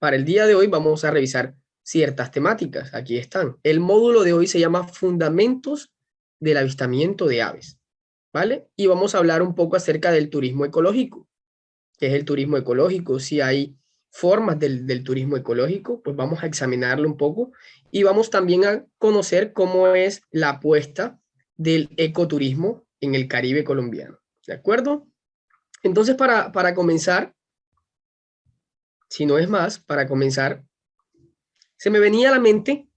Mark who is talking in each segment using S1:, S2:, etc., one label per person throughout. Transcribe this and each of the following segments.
S1: para el día de hoy vamos a revisar ciertas temáticas. Aquí están. El módulo de hoy se llama Fundamentos del avistamiento de aves, ¿vale? Y vamos a hablar un poco acerca del turismo ecológico. ¿Qué es el turismo ecológico? Si hay formas del turismo ecológico, pues vamos a examinarlo un poco y vamos también a conocer cómo es la apuesta del ecoturismo en el Caribe colombiano. ¿De acuerdo? Entonces, para comenzar, si no es más, para comenzar, se me venía a la mente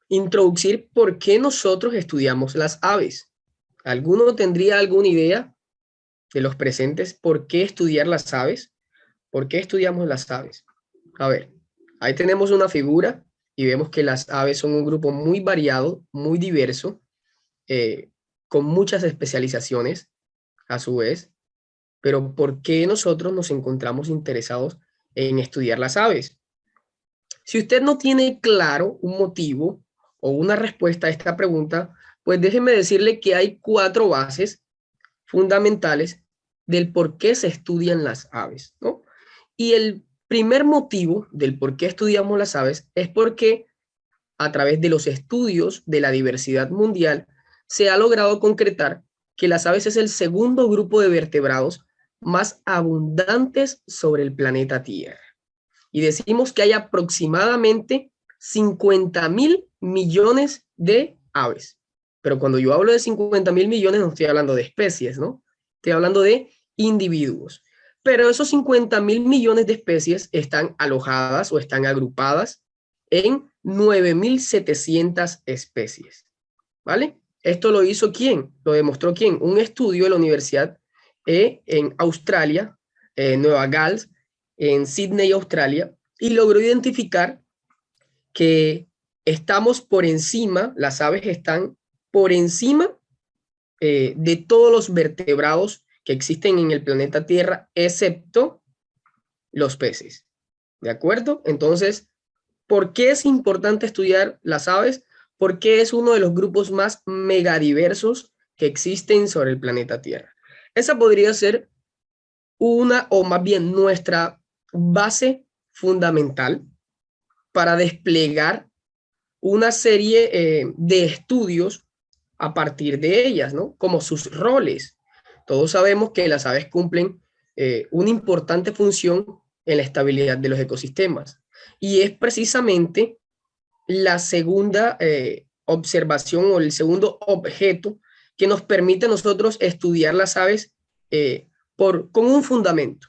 S1: introducir por qué nosotros estudiamos las aves. ¿Alguno tendría alguna idea de los presentes por qué estudiar las aves? ¿Por qué estudiamos las aves? A ver, ahí tenemos una figura y vemos que las aves son un grupo muy variado, muy diverso, eh, con muchas especializaciones a su vez. Pero ¿por qué nosotros nos encontramos interesados en estudiar las aves? Si usted no tiene claro un motivo o una respuesta a esta pregunta, pues déjeme decirle que hay 4 bases fundamentales del por qué se estudian las aves, ¿no? Y el primer motivo del por qué estudiamos las aves es porque a través de los estudios de la diversidad mundial se ha logrado concretar que las aves es el segundo grupo de vertebrados más abundantes sobre el planeta Tierra. Y decimos que hay aproximadamente 50.000 millones de aves. Pero cuando yo hablo de 50.000 millones no estoy hablando de especies, ¿no? Estoy hablando de individuos. Pero esos 50.000 millones de especies están alojadas o están agrupadas en 9.700 especies, ¿vale? ¿Esto lo hizo quién? ¿Lo demostró quién? Un estudio de la Universidad en Australia, Nueva Gales, en Sydney, Australia, y logró identificar que estamos por encima, las aves están por encima de todos los vertebrados que existen en el planeta Tierra, excepto los peces. ¿De acuerdo? Entonces, ¿por qué es importante estudiar las aves? Porque es uno de los grupos más megadiversos que existen sobre el planeta Tierra. Esa podría ser una, o más bien nuestra base fundamental para desplegar una serie de estudios a partir de ellas, ¿no? Como sus roles. Todos sabemos que las aves cumplen una importante función en la estabilidad de los ecosistemas. Y es precisamente la segunda observación o el segundo objeto que nos permite a nosotros estudiar las aves con un fundamento.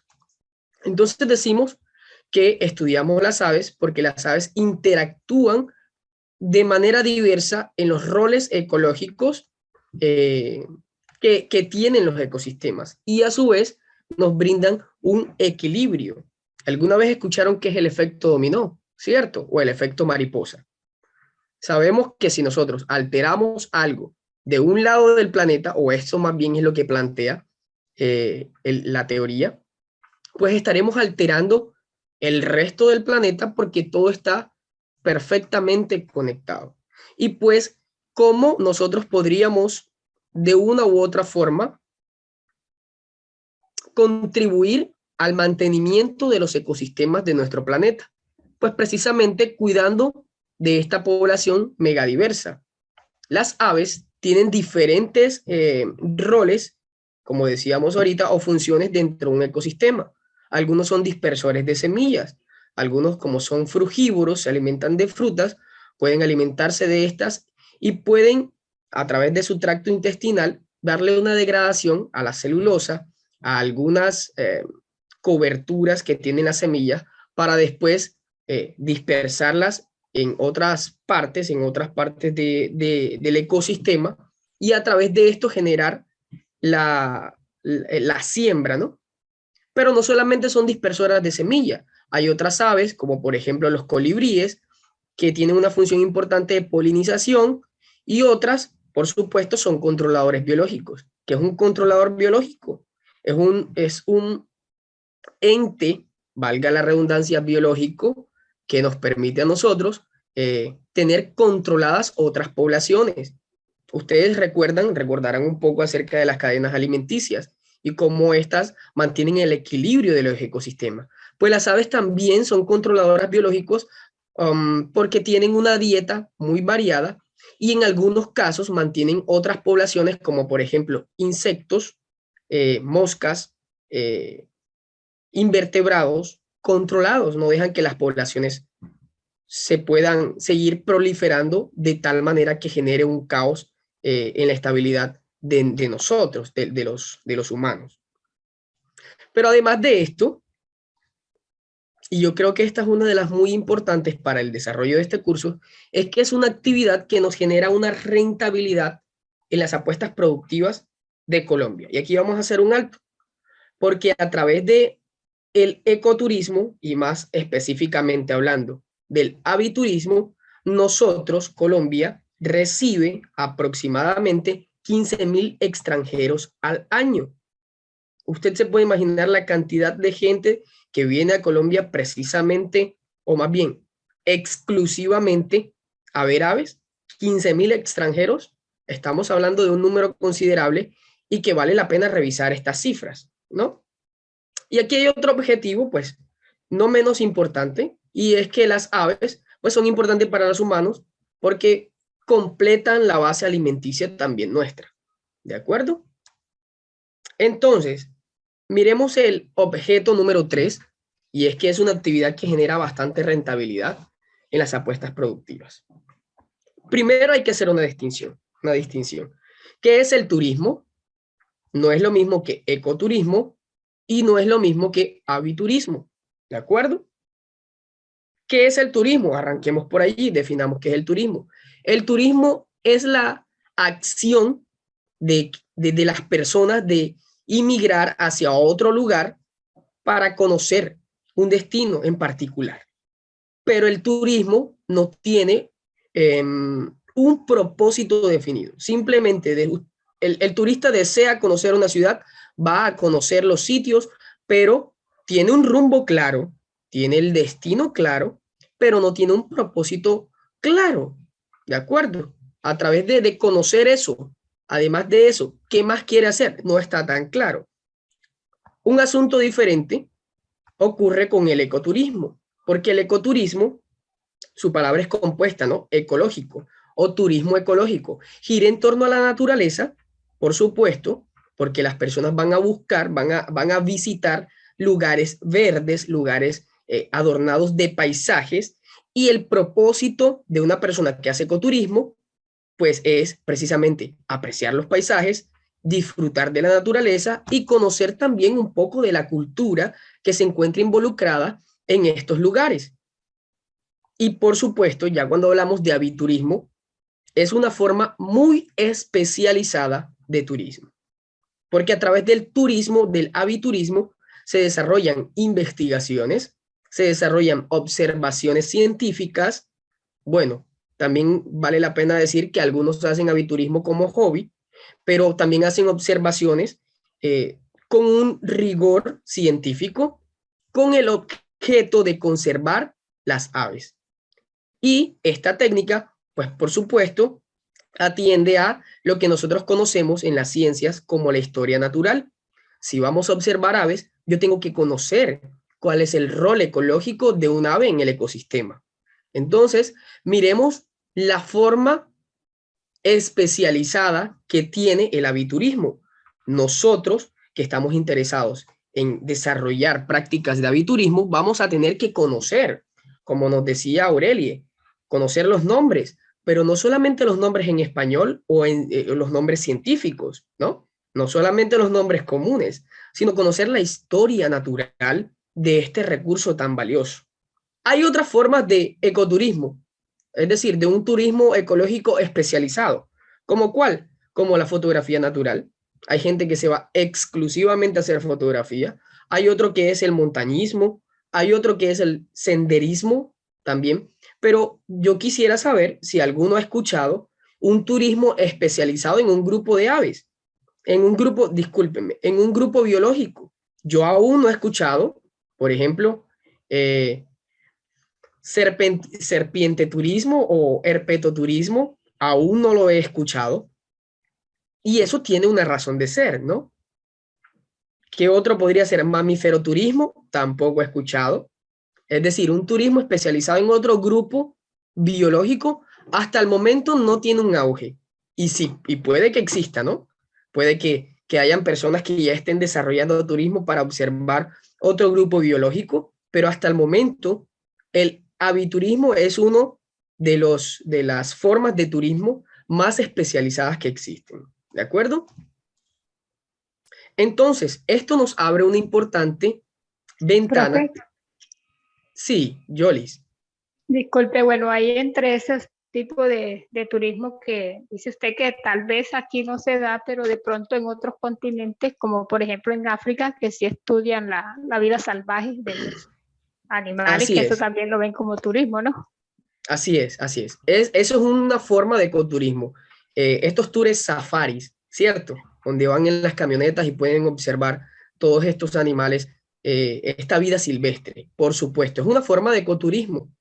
S1: Entonces decimos que estudiamos las aves porque las aves interactúan de manera diversa en los roles ecológicos que tienen los ecosistemas y a su vez nos brindan un equilibrio. ¿Alguna vez escucharon qué es el efecto dominó, cierto? O el efecto mariposa. Sabemos que si nosotros alteramos algo de un lado del planeta, o esto más bien es lo que plantea la teoría, pues estaremos alterando el resto del planeta porque todo está perfectamente conectado. Y pues, ¿cómo nosotros podríamos de una u otra forma contribuir al mantenimiento de los ecosistemas de nuestro planeta? Pues precisamente cuidando de esta población megadiversa. Las aves tienen diferentes roles, como decíamos ahorita, o funciones dentro de un ecosistema. Algunos son dispersores de semillas, algunos como son frugívoros, se alimentan de frutas, pueden alimentarse de estas y pueden, a través de su tracto intestinal, darle una degradación a la celulosa, a algunas coberturas que tienen las semillas, para después dispersarlas en otras partes del ecosistema y a través de esto generar la siembra, ¿no? Pero no solamente son dispersoras de semilla, hay otras aves, como por ejemplo los colibríes, que tienen una función importante de polinización y otras, por supuesto, son controladores biológicos. ¿Qué es un controlador biológico? Es un ente, valga la redundancia, biológico, que nos permite a nosotros tener controladas otras poblaciones. Ustedes recordarán un poco acerca de las cadenas alimenticias y cómo éstas mantienen el equilibrio de los ecosistemas. Pues las aves también son controladoras biológicos porque tienen una dieta muy variada y en algunos casos mantienen otras poblaciones como por ejemplo insectos, moscas, invertebrados controlados, no dejan que las poblaciones se puedan seguir proliferando de tal manera que genere un caos en la estabilidad de nosotros, de los humanos. Pero además de esto, y yo creo que esta es una de las muy importantes para el desarrollo de este curso, es que es una actividad que nos genera una rentabilidad en las apuestas productivas de Colombia. Y aquí vamos a hacer un alto, porque a través de el ecoturismo, y más específicamente hablando del aviturismo, nosotros, Colombia, recibe aproximadamente 15.000 extranjeros al año. Usted se puede imaginar la cantidad de gente que viene a Colombia precisamente, o más bien, exclusivamente a ver aves. 15.000 extranjeros, estamos hablando de un número considerable y que vale la pena revisar estas cifras, ¿no? Y aquí hay otro objetivo, pues, no menos importante, y es que las aves, pues, son importantes para los humanos porque completan la base alimenticia también nuestra, ¿de acuerdo? Entonces, miremos el objeto número 3, y es que es una actividad que genera bastante rentabilidad en las apuestas productivas. Primero hay que hacer una distinción, ¿Qué es el turismo? No es lo mismo que ecoturismo y no es lo mismo que aviturismo, ¿de acuerdo? ¿Qué es el turismo? Arranquemos por allí, definamos qué es el turismo. El turismo es la acción de las personas de inmigrar hacia otro lugar para conocer un destino en particular. Pero el turismo no tiene un propósito definido. Simplemente el turista desea conocer una ciudad, va a conocer los sitios, pero tiene un rumbo claro, tiene el destino claro, pero no tiene un propósito claro. ¿De acuerdo? A través de conocer eso, además de eso, ¿qué más quiere hacer? No está tan claro. Un asunto diferente ocurre con el ecoturismo, porque el ecoturismo, su palabra es compuesta, ¿no? Ecológico o turismo ecológico. Gira en torno a la naturaleza, por supuesto, porque las personas van a buscar, van a visitar lugares verdes, lugares adornados de paisajes, y el propósito de una persona que hace ecoturismo, pues es precisamente apreciar los paisajes, disfrutar de la naturaleza y conocer también un poco de la cultura que se encuentra involucrada en estos lugares. Y por supuesto, ya cuando hablamos de aviturismo, es una forma muy especializada de turismo, porque a través del turismo, del aviturismo, se desarrollan investigaciones, se desarrollan observaciones científicas. Bueno, también vale la pena decir que algunos hacen aviturismo como hobby, pero también hacen observaciones con un rigor científico, con el objeto de conservar las aves. Y esta técnica, pues por supuesto, atiende a lo que nosotros conocemos en las ciencias como la historia natural. Si vamos a observar aves, yo tengo que conocer cuál es el rol ecológico de un ave en el ecosistema. Entonces, miremos la forma especializada que tiene el aviturismo. Nosotros, que estamos interesados en desarrollar prácticas de aviturismo, vamos a tener que conocer, como nos decía Aurelie, conocer los nombres, pero no solamente los nombres en español o en los nombres científicos, ¿no? No solamente los nombres comunes, sino conocer la historia natural de este recurso tan valioso. Hay otras formas de ecoturismo, es decir, de un turismo ecológico especializado. ¿Como cuál? Como la fotografía natural. Hay gente que se va exclusivamente a hacer fotografía. Hay otro que es el montañismo. Hay otro que es el senderismo también. Pero yo quisiera saber si alguno ha escuchado un turismo especializado en un grupo de aves, en un grupo, discúlpenme, en un grupo biológico. Yo aún no he escuchado, por ejemplo, serpiente turismo o herpetoturismo, aún no lo he escuchado. Y eso tiene una razón de ser, ¿no? ¿Qué otro podría ser? Mamífero turismo, tampoco he escuchado. Es decir, un turismo especializado en otro grupo biológico, hasta el momento no tiene un auge. Y sí, y puede que exista, ¿no? Puede que hayan personas que ya estén desarrollando turismo para observar otro grupo biológico, pero hasta el momento el aviturismo es uno de las formas de turismo más especializadas que existen. ¿De acuerdo? Entonces, esto nos abre una importante
S2: Profe,
S1: ventana. Sí, Yolis.
S2: disculpe, bueno, hay entre esos tipos de turismo que dice usted que tal vez aquí no se da, pero de pronto en otros continentes, como por ejemplo en África, que sí estudian la vida salvaje de los animales,
S1: Así
S2: que eso
S1: es.
S2: también lo ven como turismo, ¿no?
S1: Así es, así es. Eso es una forma de ecoturismo. Estos tours safaris, ¿cierto? Donde van en las camionetas y pueden observar todos estos animales, esta vida silvestre, por supuesto. Es una forma de ecoturismo.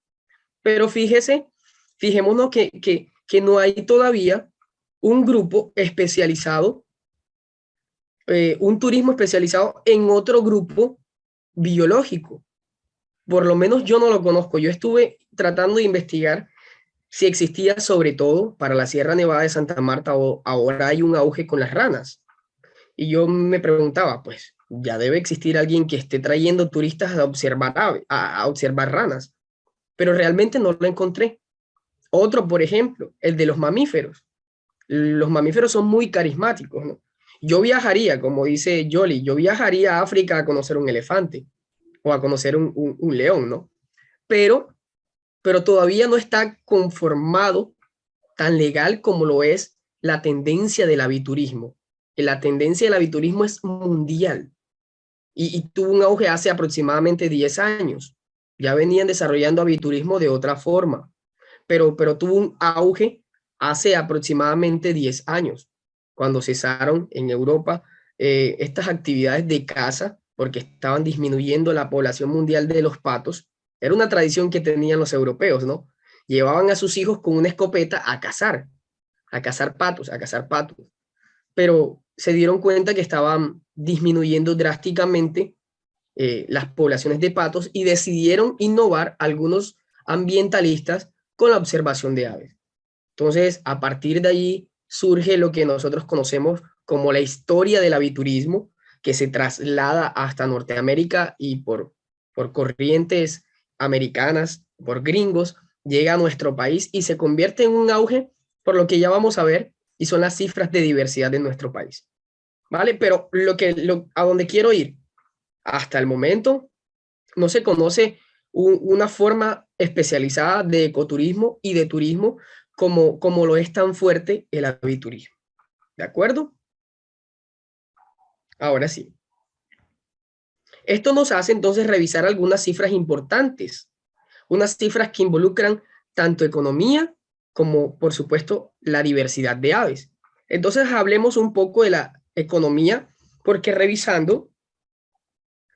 S1: Pero fijémonos que no hay todavía un grupo especializado, un turismo especializado en otro grupo biológico. Por lo menos yo no lo conozco. Yo estuve tratando de investigar si existía, sobre todo para la Sierra Nevada de Santa Marta, o ahora hay un auge con las ranas. Y yo me preguntaba, pues ya debe existir alguien que esté trayendo turistas a observar, a observar ranas, pero realmente no lo encontré. Otro, por ejemplo, el de los mamíferos. Los mamíferos son muy carismáticos, ¿no? Yo viajaría, como dice Jolly, yo viajaría a África a conocer un elefante o a conocer un león, ¿no? Pero, pero todavía no está conformado tan legal como lo es la tendencia del aviturismo. La tendencia del aviturismo es mundial y tuvo un auge hace aproximadamente 10 años. Ya venían desarrollando aviturismo de otra forma, pero tuvo un auge hace aproximadamente 10 años, cuando cesaron en Europa estas actividades de caza, porque estaban disminuyendo la población mundial de los patos. Era una tradición que tenían los europeos, ¿no? Llevaban a sus hijos con una escopeta a cazar patos, a cazar patos, pero se dieron cuenta que estaban disminuyendo drásticamente las poblaciones de patos y decidieron innovar algunos ambientalistas con la observación de aves. Entonces, a partir de allí surge lo que nosotros conocemos como la historia del aviturismo, que se traslada hasta Norteamérica y por corrientes americanas, por gringos, llega a nuestro país y se convierte en un auge, por lo que ya vamos a ver, y son las cifras de diversidad de nuestro país. ¿Vale? Pero a donde quiero ir, hasta el momento no se conoce una forma especializada de ecoturismo y de turismo como lo es tan fuerte el aviturismo. ¿De acuerdo? Ahora sí. Esto nos hace entonces revisar algunas cifras importantes, unas cifras que involucran tanto economía como, por supuesto, la diversidad de aves. Entonces, hablemos un poco de la economía, porque revisando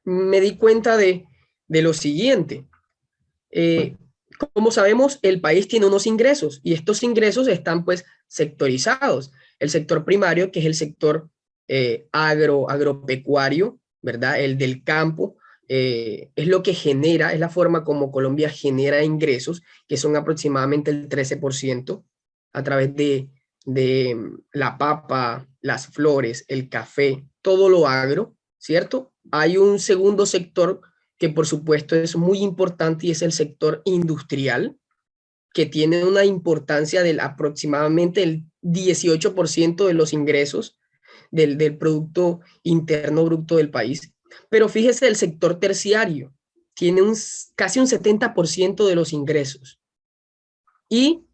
S1: me di cuenta de lo siguiente. Eh, como sabemos, el país tiene unos ingresos y estos ingresos están pues sectorizados. El sector primario, que es el sector agropecuario, ¿verdad? El del campo, es lo que genera, es la forma como Colombia genera ingresos, que son aproximadamente el 13% a través de la papa, las flores, el café, todo lo agro, ¿cierto? Hay un segundo sector que por supuesto es muy importante y es el sector industrial, que tiene una importancia del aproximadamente el 18% de los ingresos del Producto Interno Bruto del país. Pero fíjese, el sector terciario tiene casi un 70% de los ingresos. Y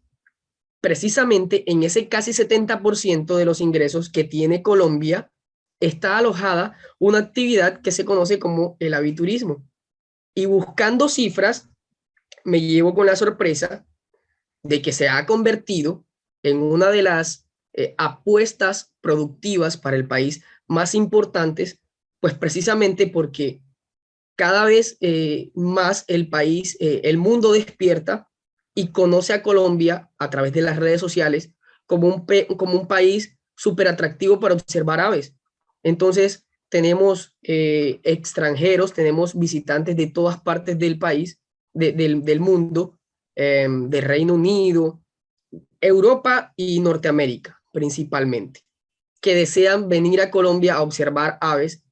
S1: precisamente en ese casi 70% de los ingresos que tiene Colombia está alojada una actividad que se conoce como el aviturismo. Y buscando cifras, me llevo con la sorpresa de que se ha convertido en una de las apuestas productivas para el país más importantes, pues precisamente porque cada vez más el país, el mundo despierta y conoce a Colombia a través de las redes sociales como un país súper atractivo para observar aves. Entonces, tenemos extranjeros, tenemos visitantes de todas partes del país, del mundo, de Reino Unido, Europa y Norteamérica principalmente, que desean venir a Colombia a observar aves,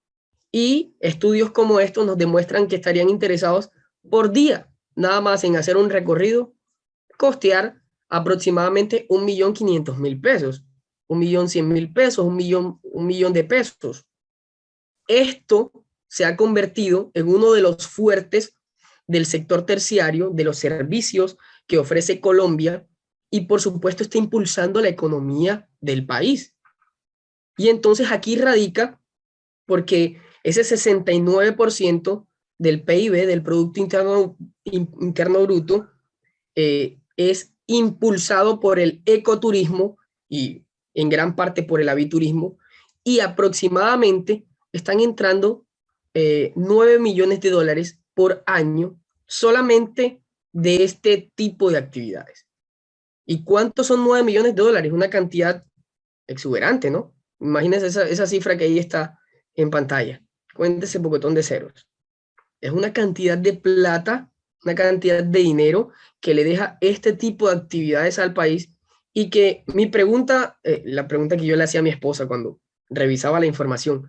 S1: y estudios como estos nos demuestran que estarían interesados por día, nada más en hacer un recorrido, costear aproximadamente 1.500.000 pesos, 1.100.000 pesos, un millón de pesos. Esto se ha convertido en uno de los fuertes del sector terciario, de los servicios que ofrece Colombia, y por supuesto está impulsando la economía del país. Y entonces aquí radica porque ese 69% del PIB, del Producto Interno Bruto, es impulsado por el ecoturismo y en gran parte por el aviturismo, y aproximadamente están entrando 9 millones de dólares por año solamente de este tipo de actividades. ¿Y cuántos son 9 millones de dólares? Una cantidad exuberante, ¿no? Imagínense esa cifra que ahí está en pantalla. Cuéntese pocotón de ceros. Es una cantidad de plata, una cantidad de dinero que le deja este tipo de actividades al país, y que mi pregunta, la pregunta que yo le hacía a mi esposa cuando revisaba la información,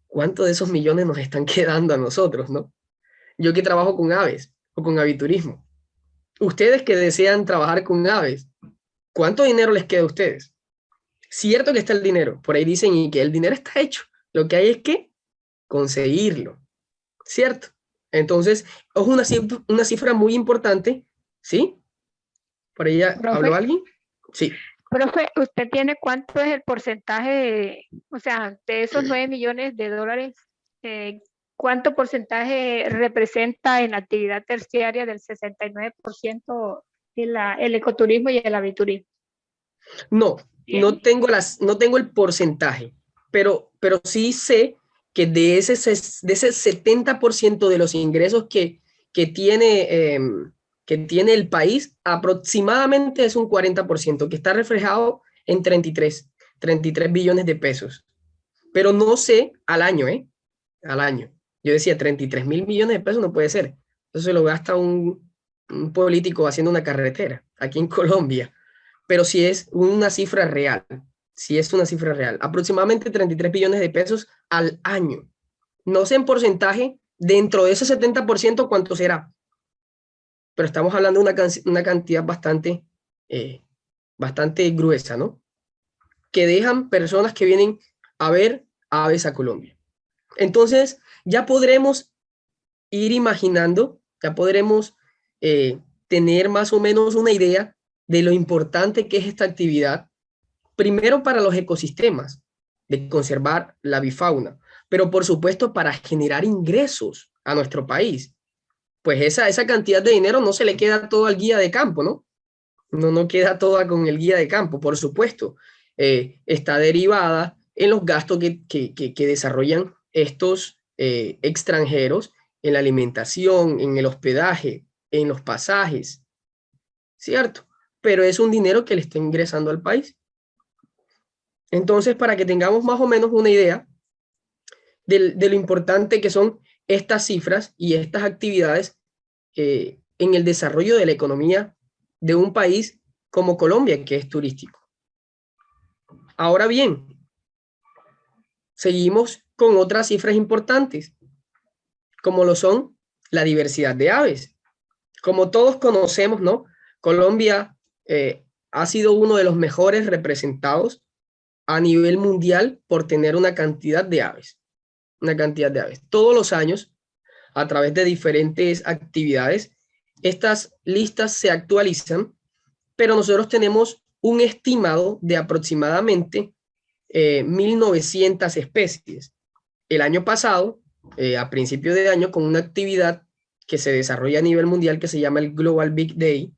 S1: ¿cuánto de esos millones nos están quedando a nosotros, no? Yo que trabajo con aves o con aviturismo. Ustedes que desean trabajar con aves, ¿cuánto dinero les queda a ustedes? Cierto que está el dinero, por ahí dicen y que el dinero está hecho, lo que hay es que conseguirlo, ¿cierto? Entonces, es una cifra muy importante, ¿sí? ¿Por ella
S2: Profe,
S1: habló alguien? Sí.
S2: profe, ¿usted tiene cuánto es el porcentaje o sea, de esos 9 millones de dólares, cuánto porcentaje representa en la actividad terciaria del 69% el ecoturismo y el aviturismo?
S1: No,
S2: ¿Tiene?
S1: no tengo el porcentaje, pero sí sé que de ese 70% de los ingresos que tiene, que tiene el país, aproximadamente es un 40%, que está reflejado en 33 billones de pesos. Pero no sé al año, ¿eh? Al año. Yo decía, 33.000 millones de pesos no puede ser. Eso se lo gasta un político haciendo una carretera aquí en Colombia. Pero sí es una cifra real. Sí es una cifra real. Aproximadamente 33 billones de pesos al año. No sé en porcentaje, dentro de ese 70% cuánto será. Pero estamos hablando de una cantidad bastante gruesa, ¿no? Que dejan personas que vienen a ver aves a Colombia. Entonces, ya podremos ir imaginando, ya podremos tener más o menos una idea de lo importante que es esta actividad, primero para los ecosistemas, de conservar la bifauna, pero por supuesto para generar ingresos a nuestro país. Pues esa cantidad de dinero no se le queda todo al guía de campo, ¿no? No queda toda con el guía de campo, por supuesto. Está derivada en los gastos que desarrollan estos extranjeros en la alimentación, en el hospedaje, en los pasajes, ¿cierto? Pero es un dinero que le está ingresando al país. Entonces, para que tengamos más o menos una idea de lo importante que son estas cifras y estas actividades en el desarrollo de la economía de un país como Colombia, que es turístico. Ahora bien, seguimos con otras cifras importantes, como lo son la diversidad de aves. Como todos conocemos, ¿no? Colombia ha sido uno de los mejores representados a nivel mundial por tener una cantidad de aves. Una cantidad de aves. Todos los años, a través de diferentes actividades, estas listas se actualizan, pero nosotros tenemos un estimado de aproximadamente 1.900 especies. El año pasado, a principio de año, con una actividad que se desarrolla a nivel mundial que se llama el Global Big Day,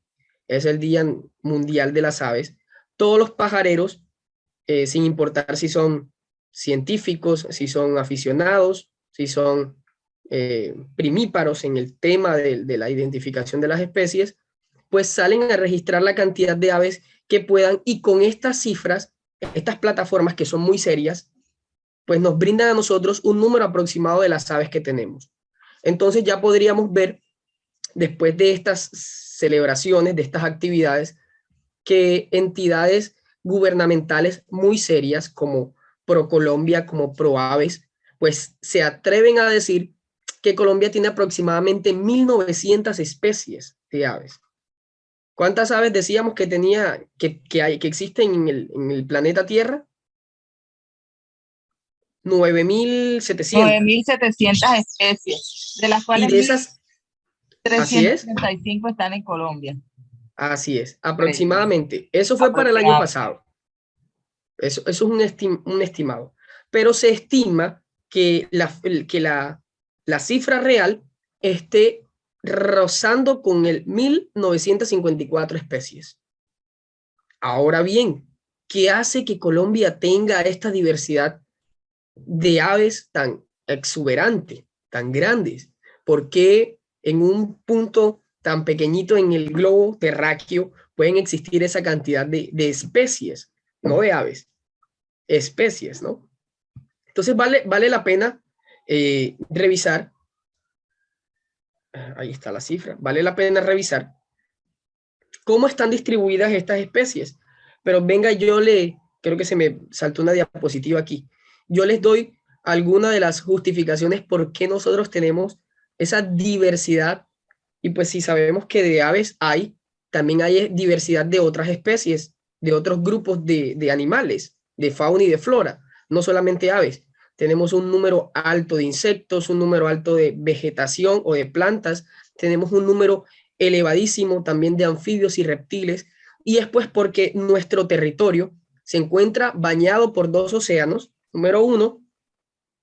S1: es el Día Mundial de las Aves, todos los pajareros, sin importar si son científicos, si son aficionados, si son primíparos en el tema de la identificación de las especies, pues salen a registrar la cantidad de aves que puedan, y con estas cifras, estas plataformas que son muy serias, pues nos brindan a nosotros un número aproximado de las aves que tenemos. Entonces ya podríamos ver, después de estas celebraciones, de estas actividades, que entidades gubernamentales muy serias como ProColombia, como ProAves, pues se atreven a decir que Colombia tiene aproximadamente 1.900 especies de aves. ¿Cuántas aves decíamos que tenía, que existen en el planeta Tierra? 9.700.
S3: 9.700 especies, de las
S1: Y
S3: cuales
S1: de esas, así es,
S3: 1.335 están en Colombia.
S1: así es, aproximadamente. Eso fue para el año pasado. Eso es un estimado. Pero se estima que la cifra real esté rozando con el 1.954 especies. Ahora bien, ¿qué hace que Colombia tenga esta diversidad de aves tan exuberante, tan grandes? ¿Por qué en un punto tan pequeñito en el globo terráqueo pueden existir esa cantidad de especies, no de aves, especies, ¿no? Entonces vale la pena revisar, ahí está la cifra, vale la pena revisar cómo están distribuidas estas especies. Pero venga, creo que se me saltó una diapositiva aquí. Yo les doy alguna de las justificaciones por qué nosotros tenemos esa diversidad. Y pues si sabemos que de aves hay, también hay diversidad de otras especies, de otros grupos de animales, de fauna y de flora, no solamente aves. Tenemos un número alto de insectos, un número alto de vegetación o de plantas, tenemos un número elevadísimo también de anfibios y reptiles, y es pues porque nuestro territorio se encuentra bañado por dos océanos, número uno,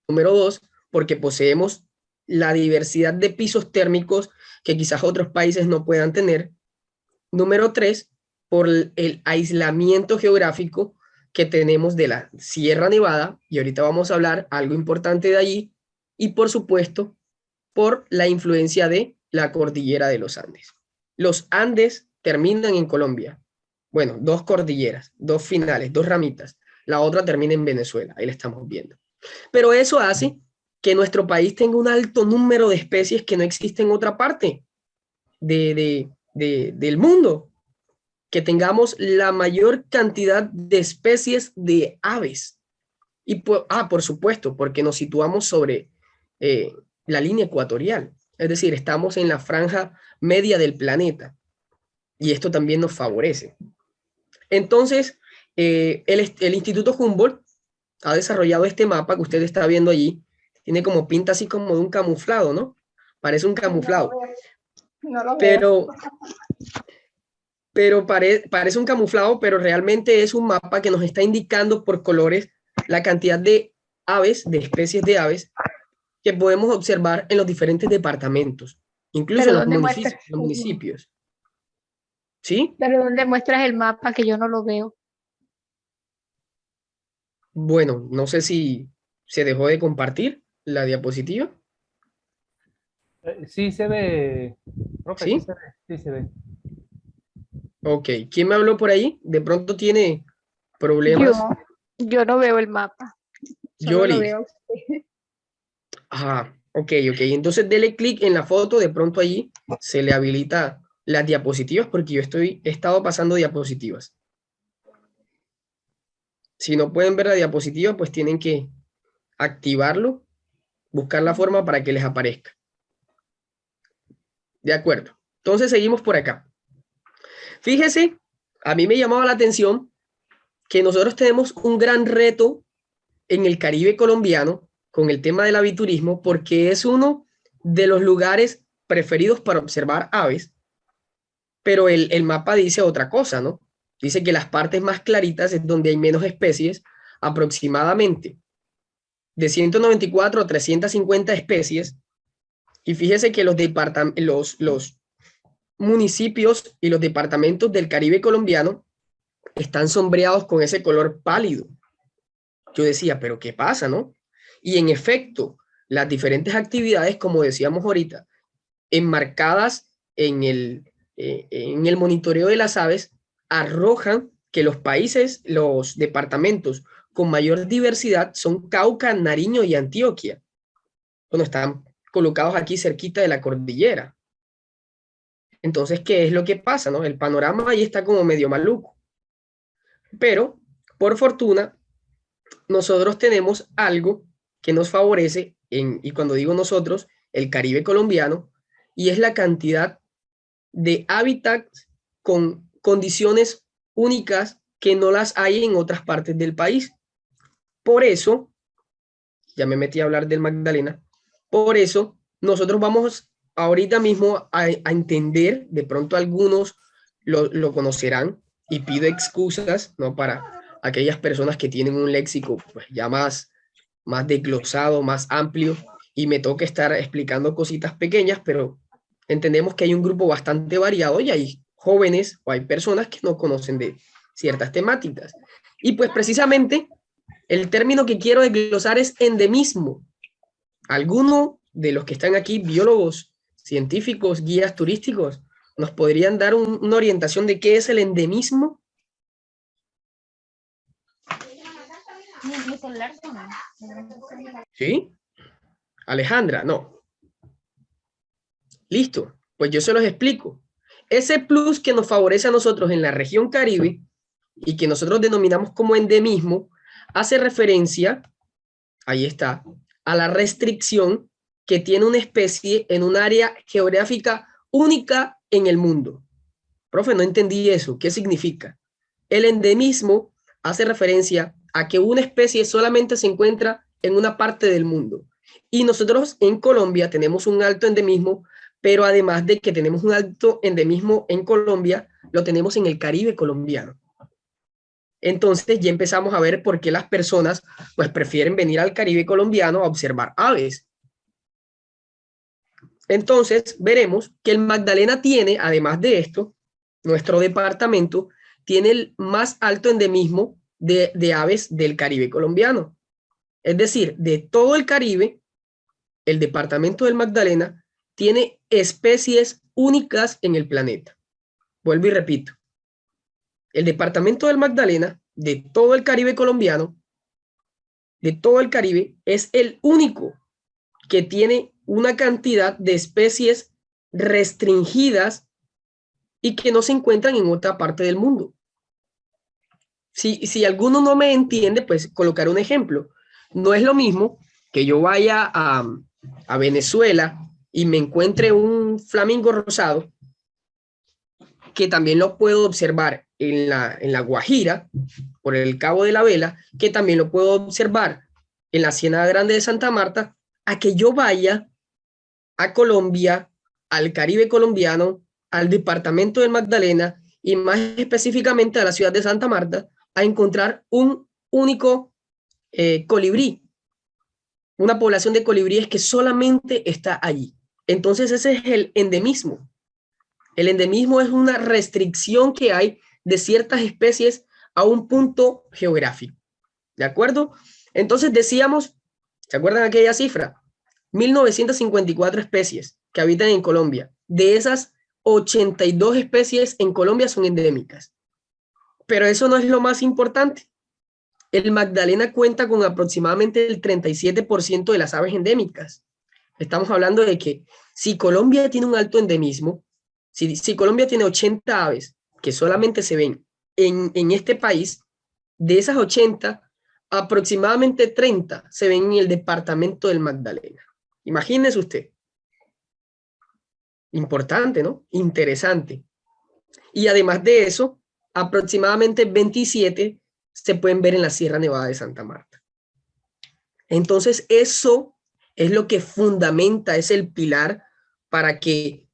S1: número dos, porque poseemos la diversidad de pisos térmicos que quizás otros países no puedan tener, número tres, por el aislamiento geográfico que tenemos de la Sierra Nevada, y ahorita vamos a hablar algo importante de allí, y por supuesto, por la influencia de la cordillera de los Andes. Los Andes terminan en Colombia. Bueno, dos cordilleras, dos finales, dos ramitas. La otra termina en Venezuela, ahí la estamos viendo. Pero eso hace que nuestro país tenga un alto número de especies que no existen en otra parte del mundo. Que tengamos la mayor cantidad de especies de aves. Y por supuesto, porque nos situamos sobre la línea ecuatorial. Es decir, estamos en la franja media del planeta. Y esto también nos favorece. Entonces, el Instituto Humboldt ha desarrollado este mapa que usted está viendo allí. Tiene como pinta así como de un camuflado, ¿no? Parece un camuflado.
S2: No lo veo.
S1: Pero parece un camuflado, pero realmente es un mapa que nos está indicando por colores la cantidad de aves, de especies de aves, que podemos observar en los diferentes departamentos, incluso en los municipios. ¿Sí?
S2: ¿Pero dónde muestras el mapa que yo no lo veo?
S1: Bueno, no sé si se dejó de compartir la diapositiva.
S4: Sí se ve, profe,
S1: ¿Sí?
S4: Sí se ve.
S1: Ok, ¿quién me habló por ahí? De pronto tiene problemas.
S2: Yo no veo el mapa. Solo lo
S1: Yoli.
S2: veo.
S1: Ajá, ok. Entonces dele clic en la foto, de pronto allí se le habilita las diapositivas porque he estado pasando diapositivas. Si no pueden ver la diapositiva, pues tienen que activarlo, buscar la forma para que les aparezca. De acuerdo. Entonces seguimos por acá. Fíjese, a mí me llamaba la atención que nosotros tenemos un gran reto en el Caribe colombiano con el tema del aviturismo porque es uno de los lugares preferidos para observar aves, pero el mapa dice otra cosa, ¿no? Dice que las partes más claritas es donde hay menos especies, aproximadamente de 194 a 350 especies, y fíjese que los municipios y los departamentos del Caribe colombiano están sombreados con ese color pálido. Yo decía, pero ¿qué pasa, no? Y en efecto, las diferentes actividades, como decíamos ahorita, enmarcadas en el monitoreo de las aves, arrojan que los países, los departamentos con mayor diversidad son Cauca, Nariño y Antioquia. Bueno, están colocados aquí cerquita de la cordillera. Entonces, ¿qué es lo que pasa, no? El panorama ahí está como medio maluco. Pero, por fortuna, nosotros tenemos algo que nos favorece, y cuando digo nosotros, el Caribe colombiano, y es la cantidad de hábitats con condiciones únicas que no las hay en otras partes del país. Por eso, ya me metí a hablar del Magdalena, por eso nosotros vamos ahorita mismo a entender, de pronto algunos lo conocerán, y pido excusas, ¿no? Para aquellas personas que tienen un léxico pues, ya más desglosado, más amplio, y me toca estar explicando cositas pequeñas, pero entendemos que hay un grupo bastante variado y hay jóvenes o hay personas que no conocen de ciertas temáticas. Y pues precisamente el término que quiero desglosar es endemismo. ¿Alguno de los que están aquí, biólogos, científicos, guías turísticos, nos podrían dar una orientación de qué es el endemismo? ¿Sí? Alejandra, no. Listo, pues yo se los explico. Ese plus que nos favorece a nosotros en la región Caribe y que nosotros denominamos como endemismo, hace referencia, ahí está, a la restricción que tiene una especie en un área geográfica única en el mundo. Profe, no entendí eso. ¿Qué significa? El endemismo hace referencia a que una especie solamente se encuentra en una parte del mundo. Y nosotros en Colombia tenemos un alto endemismo, pero además de que tenemos un alto endemismo en Colombia, lo tenemos en el Caribe colombiano. Entonces ya empezamos a ver por qué las personas pues prefieren venir al Caribe colombiano a observar aves. Entonces veremos que el Magdalena tiene, además de esto, nuestro departamento tiene el más alto endemismo de aves del Caribe colombiano. Es decir, de todo el Caribe, el departamento del Magdalena tiene especies únicas en el planeta. Vuelvo y repito. El departamento del Magdalena, de todo el Caribe colombiano, de todo el Caribe, es el único que tiene una cantidad de especies restringidas y que no se encuentran en otra parte del mundo. Si alguno no me entiende, pues colocar un ejemplo. No es lo mismo que yo vaya a Venezuela y me encuentre un flamingo rosado, que también lo puedo observar en la Guajira, por el Cabo de la Vela, que también lo puedo observar en la Ciénaga Grande de Santa Marta, a que yo vaya a Colombia, al Caribe colombiano, al departamento del Magdalena y más específicamente a la ciudad de Santa Marta, a encontrar un único colibrí, una población de colibríes que solamente está allí. Entonces ese es el endemismo. El endemismo es una restricción que hay de ciertas especies a un punto geográfico. ¿De acuerdo? Entonces decíamos, ¿se acuerdan aquella cifra? 1954 especies que habitan en Colombia. De esas, 82 especies en Colombia son endémicas. Pero eso no es lo más importante. El Magdalena cuenta con aproximadamente el 37% de las aves endémicas. Estamos hablando de que si Colombia tiene un alto endemismo, si Colombia tiene 80 aves que solamente se ven en este país, de esas 80, aproximadamente 30 se ven en el departamento del Magdalena. Imagínese usted. Importante, ¿no? Interesante. Y además de eso, aproximadamente 27 se pueden ver en la Sierra Nevada de Santa Marta. Entonces, eso es lo que fundamenta, es el pilar para que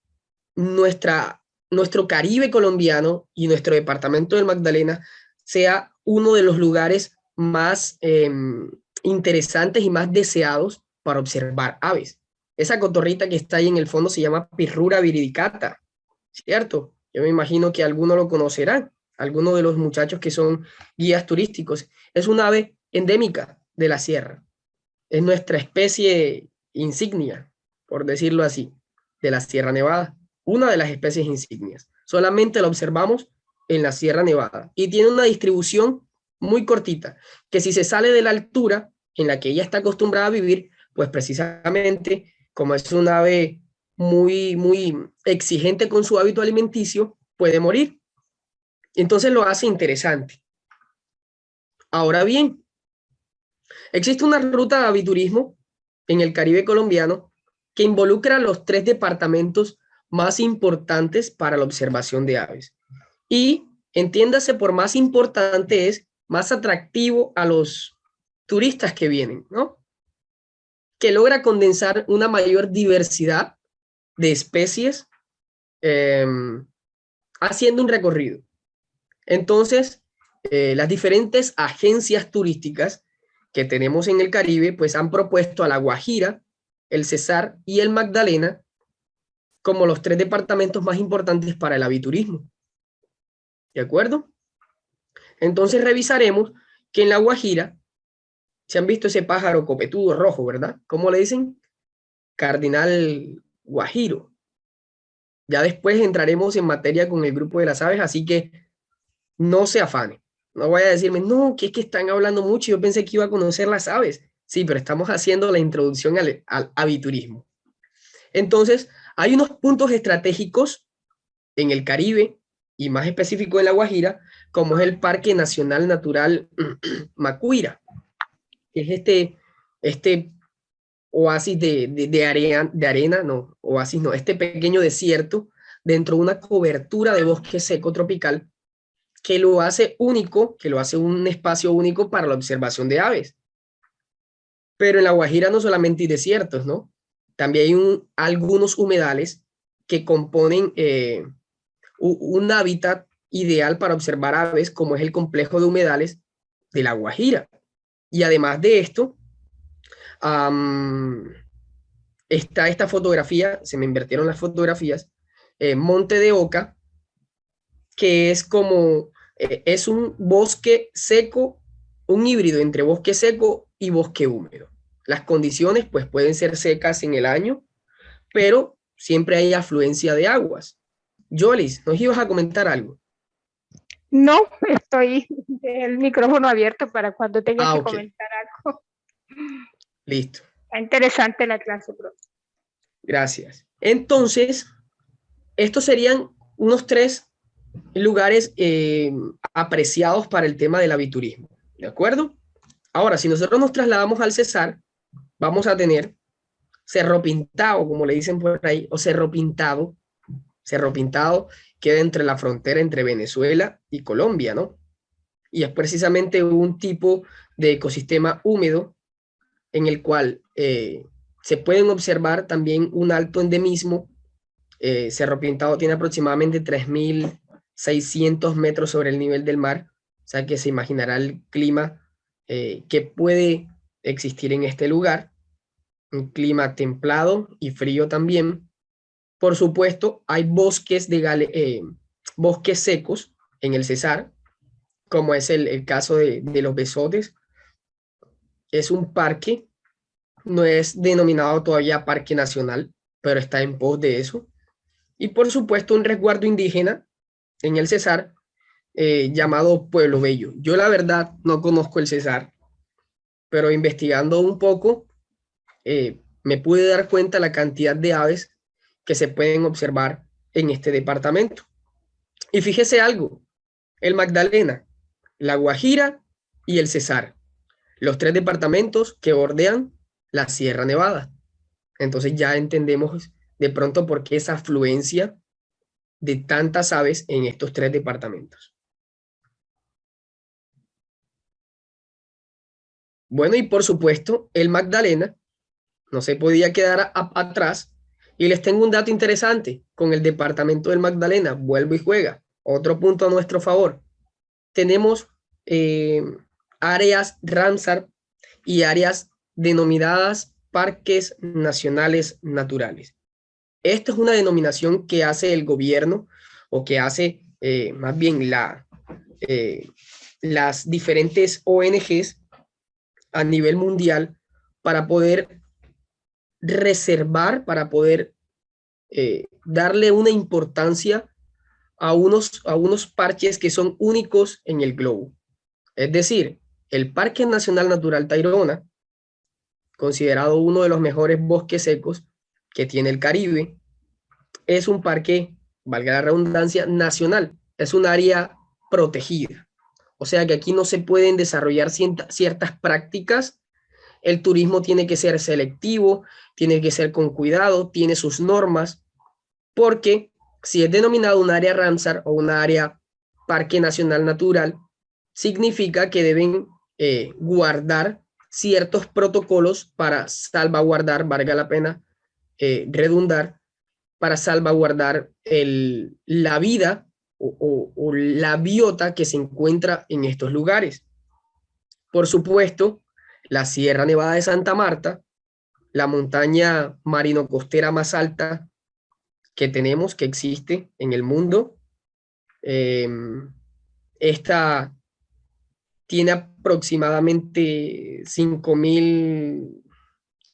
S1: nuestro Caribe colombiano y nuestro departamento del Magdalena sea uno de los lugares más interesantes y más deseados para observar aves. Esa cotorrita que está ahí en el fondo se llama Pirrura viridicata, ¿cierto? Yo me imagino que algunos lo conocerán, algunos de los muchachos que son guías turísticos. Es una ave endémica de la sierra. Es nuestra especie insignia, por decirlo así, de la Sierra Nevada. Una de las especies insignias. Solamente la observamos en la Sierra Nevada y tiene una distribución muy cortita, que si se sale de la altura en la que ella está acostumbrada a vivir, pues precisamente como es un ave muy exigente con su hábito alimenticio, puede morir. Entonces lo hace interesante. Ahora bien, existe una ruta de aviturismo en el Caribe colombiano que involucra los 3 departamentos más importantes para la observación de aves. Y entiéndase, por más importante es más atractivo a los turistas que vienen, ¿no? Que logra condensar una mayor diversidad de especies haciendo un recorrido. Entonces, las diferentes agencias turísticas que tenemos en el Caribe, pues han propuesto a La Guajira, el Cesar y el Magdalena como los 3 departamentos más importantes para el aviturismo. ¿De acuerdo? Entonces revisaremos que en La Guajira, se han visto ese pájaro copetudo rojo, ¿verdad? ¿Cómo le dicen? Cardinal guajiro. Ya después entraremos en materia con el grupo de las aves, así que no se afane. No vaya a decirme, no, que es que están hablando mucho, yo pensé que iba a conocer las aves. Sí, pero estamos haciendo la introducción al aviturismo. Entonces, hay unos puntos estratégicos en el Caribe y más específico en La Guajira, como es el Parque Nacional Natural Macuira, que es este oasis de arena, no, oasis no, este pequeño desierto dentro de una cobertura de bosque seco tropical que lo hace único, que lo hace un espacio único para la observación de aves. Pero en La Guajira no solamente hay desiertos, ¿no? También hay algunos humedales que componen un hábitat ideal para observar aves, como es el complejo de humedales de La Guajira. Y además de esto, está esta fotografía, se me invirtieron las fotografías, Monte de Oca, que es como, es un bosque seco, un híbrido entre bosque seco y bosque húmedo. Las condiciones pues pueden ser secas en el año, pero siempre hay afluencia de aguas. Yolis, ¿nos ibas a comentar algo?
S2: No, estoy el micrófono abierto para cuando tenga que
S1: Ok,
S2: comentar algo.
S1: listo,
S2: Está interesante la clase, profe.
S1: gracias. Entonces, estos serían unos 3 lugares apreciados para el tema del aviturismo, ¿de acuerdo? Ahora, si nosotros nos trasladamos al Cesar, vamos a tener Cerro Pintado, como le dicen por ahí, o Cerro Pintado. Cerro Pintado queda entre la frontera entre Venezuela y Colombia, ¿no? Y es precisamente un tipo de ecosistema húmedo en el cual se pueden observar también un alto endemismo. Cerro Pintado tiene aproximadamente 3.600 metros sobre el nivel del mar, o sea que se imaginará el clima que puede existir en este lugar, un clima templado y frío también. Por supuesto, hay bosques secos en el Cesar, como es el caso de los Besotes. Es un parque, no es denominado todavía parque nacional, pero está en pos de eso. Y por supuesto, un resguardo indígena en el Cesar llamado Pueblo Bello. Yo la verdad no conozco el Cesar, pero investigando un poco, me pude dar cuenta la cantidad de aves que se pueden observar en este departamento. Y fíjese algo, el Magdalena, la Guajira y el Cesar, los 3 departamentos que bordean la Sierra Nevada. Entonces ya entendemos de pronto por qué esa afluencia de tantas aves en estos 3 departamentos. Bueno, y por supuesto, el Magdalena no se podía quedar atrás. Y les tengo un dato interesante con el departamento del Magdalena. Vuelvo y juega. Otro punto a nuestro favor. Tenemos áreas Ramsar y áreas denominadas parques nacionales naturales. Esto es una denominación que hace el gobierno o que hace más bien las diferentes ONGs a nivel mundial para poder reservar, para poder darle una importancia a unos parches que son únicos en el globo. Es decir, el Parque Nacional Natural Tayrona, considerado uno de los mejores bosques secos que tiene el Caribe, es un parque, valga la redundancia, nacional. Es un área protegida. O sea que aquí no se pueden desarrollar ciertas prácticas. El turismo tiene que ser selectivo, tiene que ser con cuidado, tiene sus normas, porque si es denominado un área Ramsar o un área Parque Nacional Natural, significa que deben guardar ciertos protocolos para salvaguardar, valga la pena redundar, para salvaguardar la vida o la biota que se encuentra en estos lugares. Por supuesto, la Sierra Nevada de Santa Marta, la montaña marino-costera más alta que tenemos, que existe en el mundo. Esta tiene aproximadamente 5.600,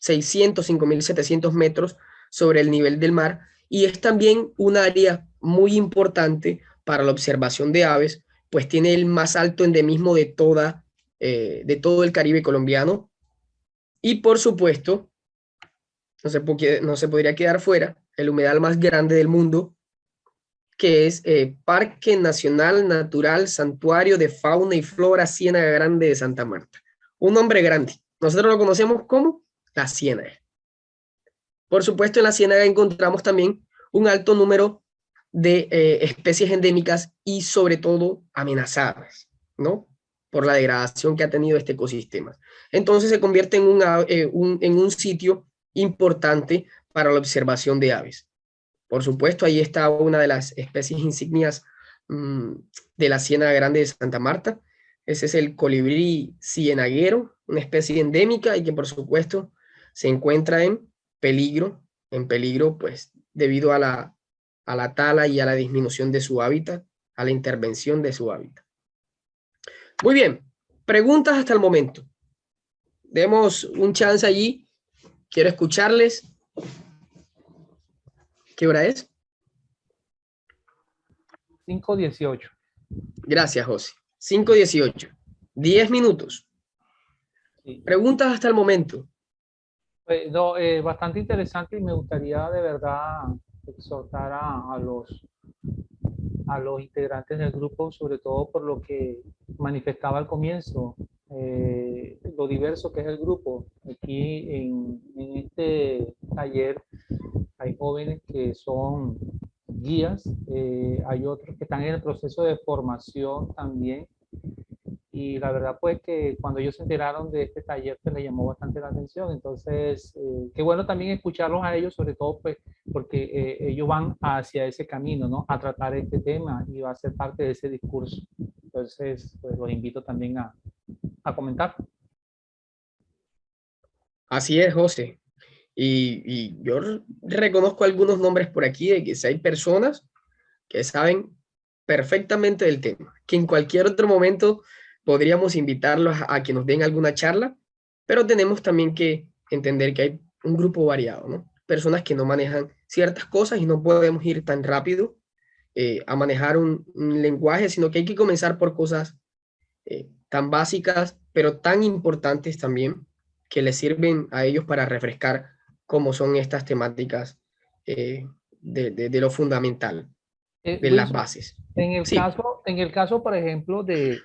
S1: 5.700 metros sobre el nivel del mar y es también un área muy importante para la observación de aves, pues tiene el más alto endemismo de todo el Caribe colombiano. Y por supuesto, no se podría quedar fuera el humedal más grande del mundo, que es Parque Nacional Natural Santuario de Fauna y Flora Ciénaga Grande de Santa Marta. Un nombre grande. Nosotros lo conocemos como la Ciénaga. Por supuesto, en la Ciénaga encontramos también un alto número de especies endémicas y sobre todo amenazadas, ¿no? Por la degradación que ha tenido este ecosistema. Entonces se convierte en un sitio importante para la observación de aves. Por supuesto, ahí está una de las especies insignias de la Ciénaga Grande de Santa Marta. Ese es el colibrí cienaguero, una especie endémica y que por supuesto se encuentra en peligro pues debido a la tala y a la disminución de su hábitat, a la intervención de su hábitat. Muy bien, preguntas hasta el momento. Demos un chance allí. Quiero escucharles. ¿Qué hora es?
S4: 5:18.
S1: Gracias, José. 5:18. 10 minutos.
S4: Sí.
S1: Preguntas hasta el momento.
S4: No, bastante interesante y me gustaría de verdad exhortar a los integrantes del grupo, sobre todo por lo que manifestaba al comienzo, lo diverso que es el grupo. Aquí en este taller hay jóvenes que son guías, hay otros que están en el proceso de formación también. Y la verdad pues que cuando ellos se enteraron de este taller pues les llamó bastante la atención. Entonces, qué bueno también escucharlos a ellos, sobre todo pues porque ellos van hacia ese camino, ¿no? A tratar este tema y va a ser parte de ese discurso. Entonces, pues los invito también a comentar.
S1: Así es, José. Y yo reconozco algunos nombres por aquí de que si hay personas que saben perfectamente del tema, que en cualquier otro momento podríamos invitarlos a que nos den alguna charla, pero tenemos también que entender que hay un grupo variado, ¿no? Personas que no manejan ciertas cosas y no podemos ir tan rápido a manejar un lenguaje, sino que hay que comenzar por cosas tan básicas, pero tan importantes también, que les sirven a ellos para refrescar cómo son estas temáticas de lo fundamental, de las
S4: Wilson,
S1: bases. Sí,
S4: en el caso, por ejemplo, de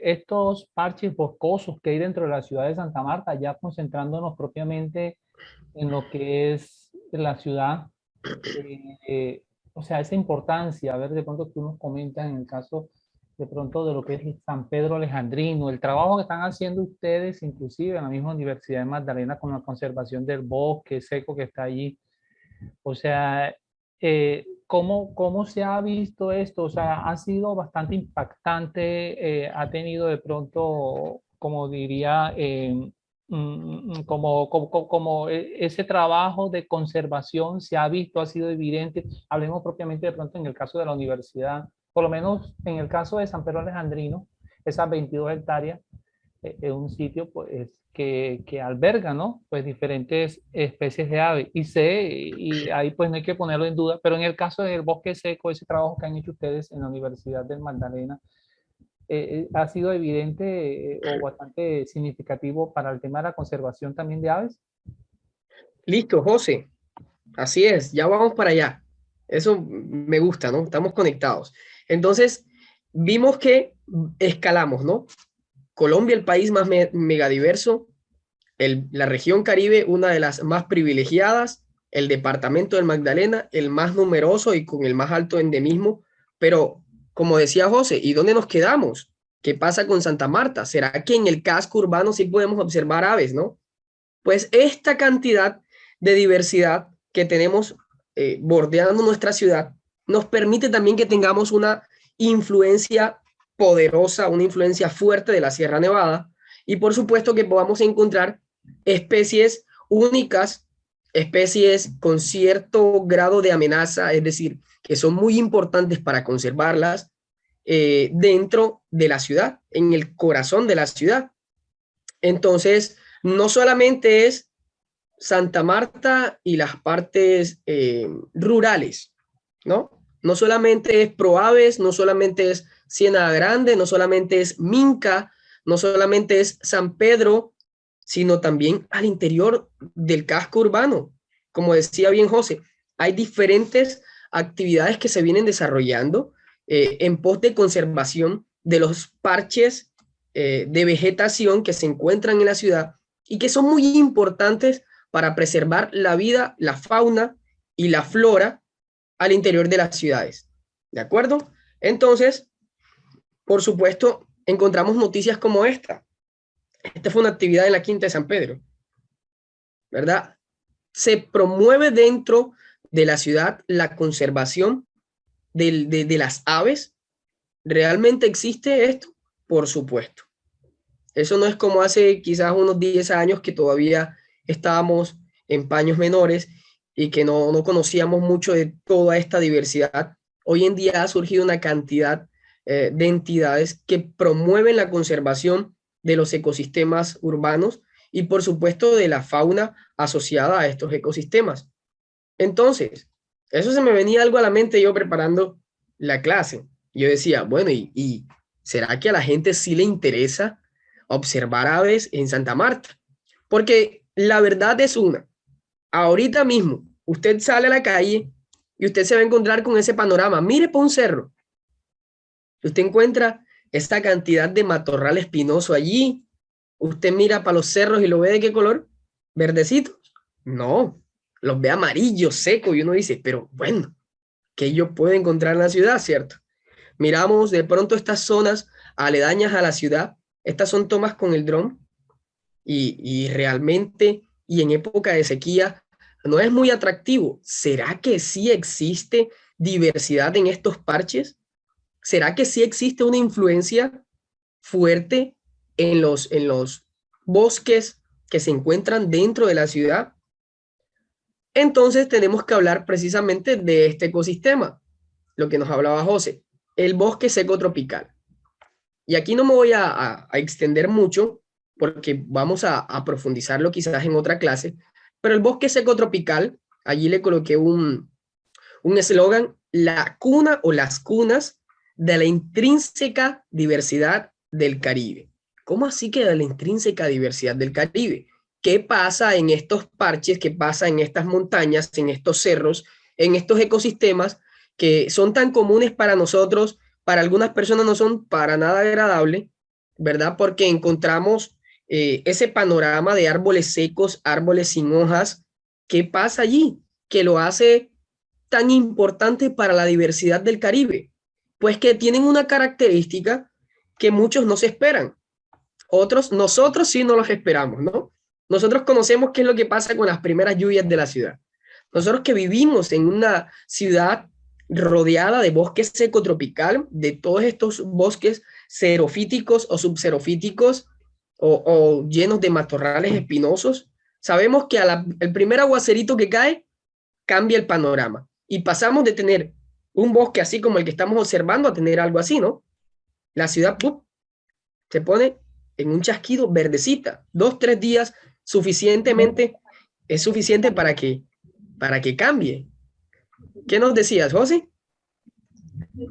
S4: estos parches boscosos que hay dentro de la ciudad de Santa Marta, ya concentrándonos propiamente en lo que es la ciudad, o sea, esa importancia, a ver, de pronto tú nos comentas en el caso de pronto de lo que es San Pedro Alejandrino, el trabajo que están haciendo ustedes, inclusive en la misma Universidad de Magdalena con la conservación del bosque seco que está allí. O sea, ¿cómo se ha visto esto? O sea, ha sido bastante impactante, ha tenido de pronto, como diría, como ese trabajo de conservación se ha visto, ha sido evidente. Hablemos propiamente de pronto en el caso de la universidad, por lo menos en el caso de San Pedro Alejandrino, esas 22 hectáreas es un sitio pues, que alberga, ¿no? Pues diferentes especies de aves. Y ahí pues no hay que ponerlo en duda, pero en el caso del bosque seco, ese trabajo que han hecho ustedes en la Universidad del Magdalena, ha sido evidente o bastante significativo para el tema de la conservación también de aves.
S1: Listo, José. Así es, ya vamos para allá. Eso me gusta, ¿no? Estamos conectados. Entonces, vimos que escalamos, ¿no? Colombia, el país más megadiverso, la región Caribe, una de las más privilegiadas, el departamento del Magdalena, el más numeroso y con el más alto endemismo. Pero, como decía José, ¿y dónde nos quedamos? ¿Qué pasa con Santa Marta? ¿Será que en el casco urbano sí podemos observar aves, no? Pues esta cantidad de diversidad que tenemos bordeando nuestra ciudad nos permite también que tengamos una influencia poderosa, una influencia fuerte de la Sierra Nevada y por supuesto que podamos encontrar especies únicas, especies con cierto grado de amenaza, es decir, que son muy importantes para conservarlas dentro de la ciudad, en el corazón de la ciudad. Entonces, no solamente es Santa Marta y las partes rurales, ¿no? No solamente es Proaves, no solamente es Ciénaga Grande, no solamente es Minca, no solamente es San Pedro, sino también al interior del casco urbano. Como decía bien José, hay diferentes actividades que se vienen desarrollando en pos de conservación de los parches de vegetación que se encuentran en la ciudad y que son muy importantes para preservar la vida, la fauna y la flora al interior de las ciudades. ¿De acuerdo? Entonces, por supuesto, encontramos noticias como esta. Esta fue una actividad en la Quinta de San Pedro, ¿verdad? Se promueve dentro de la ciudad la conservación de las aves. ¿Realmente existe esto? Por supuesto. Eso no es como hace quizás unos 10 años que todavía estábamos en paños menores y que no conocíamos mucho de toda esta diversidad. Hoy en día ha surgido una cantidad de entidades que promueven la conservación de los ecosistemas urbanos y por supuesto de la fauna asociada a estos ecosistemas. Entonces, eso se me venía algo a la mente yo preparando la clase. Yo decía, bueno, ¿y será que a la gente sí le interesa observar aves en Santa Marta? Porque la verdad es una, ahorita mismo usted sale a la calle y usted se va a encontrar con ese panorama. Mire por un cerro. Usted encuentra esta cantidad de matorral espinoso allí. Usted mira para los cerros y lo ve de qué color, verdecitos. No, los ve amarillos, secos y uno dice, pero bueno, ¿qué yo puedo encontrar en la ciudad, cierto? Miramos de pronto estas zonas aledañas a la ciudad. Estas son tomas con el dron y realmente, y en época de sequía, no es muy atractivo. ¿Será que sí existe diversidad en estos parches? ¿Será que sí existe una influencia fuerte en los bosques que se encuentran dentro de la ciudad? Entonces tenemos que hablar precisamente de este ecosistema, lo que nos hablaba José, el bosque seco tropical. Y aquí no me voy a extender mucho porque vamos a profundizarlo quizás en otra clase, pero el bosque seco tropical, allí le coloqué un eslogan, la cuna o las cunas de la intrínseca diversidad del Caribe. ¿Cómo así que de la intrínseca diversidad del Caribe? ¿Qué pasa en estos parches? ¿Qué pasa en estas montañas, en estos cerros, en estos ecosistemas que son tan comunes para nosotros? Para algunas personas no son para nada agradables, ¿verdad? Porque encontramos ese panorama de árboles secos, árboles sin hojas. ¿Qué pasa allí? Que lo hace tan importante para la diversidad del Caribe. Pues que tienen una característica que muchos no se esperan. Otros, nosotros sí no los esperamos, ¿no? Nosotros conocemos qué es lo que pasa con las primeras lluvias de la ciudad. Nosotros que vivimos en una ciudad rodeada de bosque seco tropical, de todos estos bosques xerofíticos o subxerofíticos o llenos de matorrales espinosos, sabemos que el primer aguacerito que cae cambia el panorama y pasamos de tener un bosque así como el que estamos observando a tener algo así, ¿no? La ciudad ¡pum!, se pone en un chasquido verdecita, 2, 3 días suficientemente, es suficiente para que cambie. ¿Qué nos decías, José?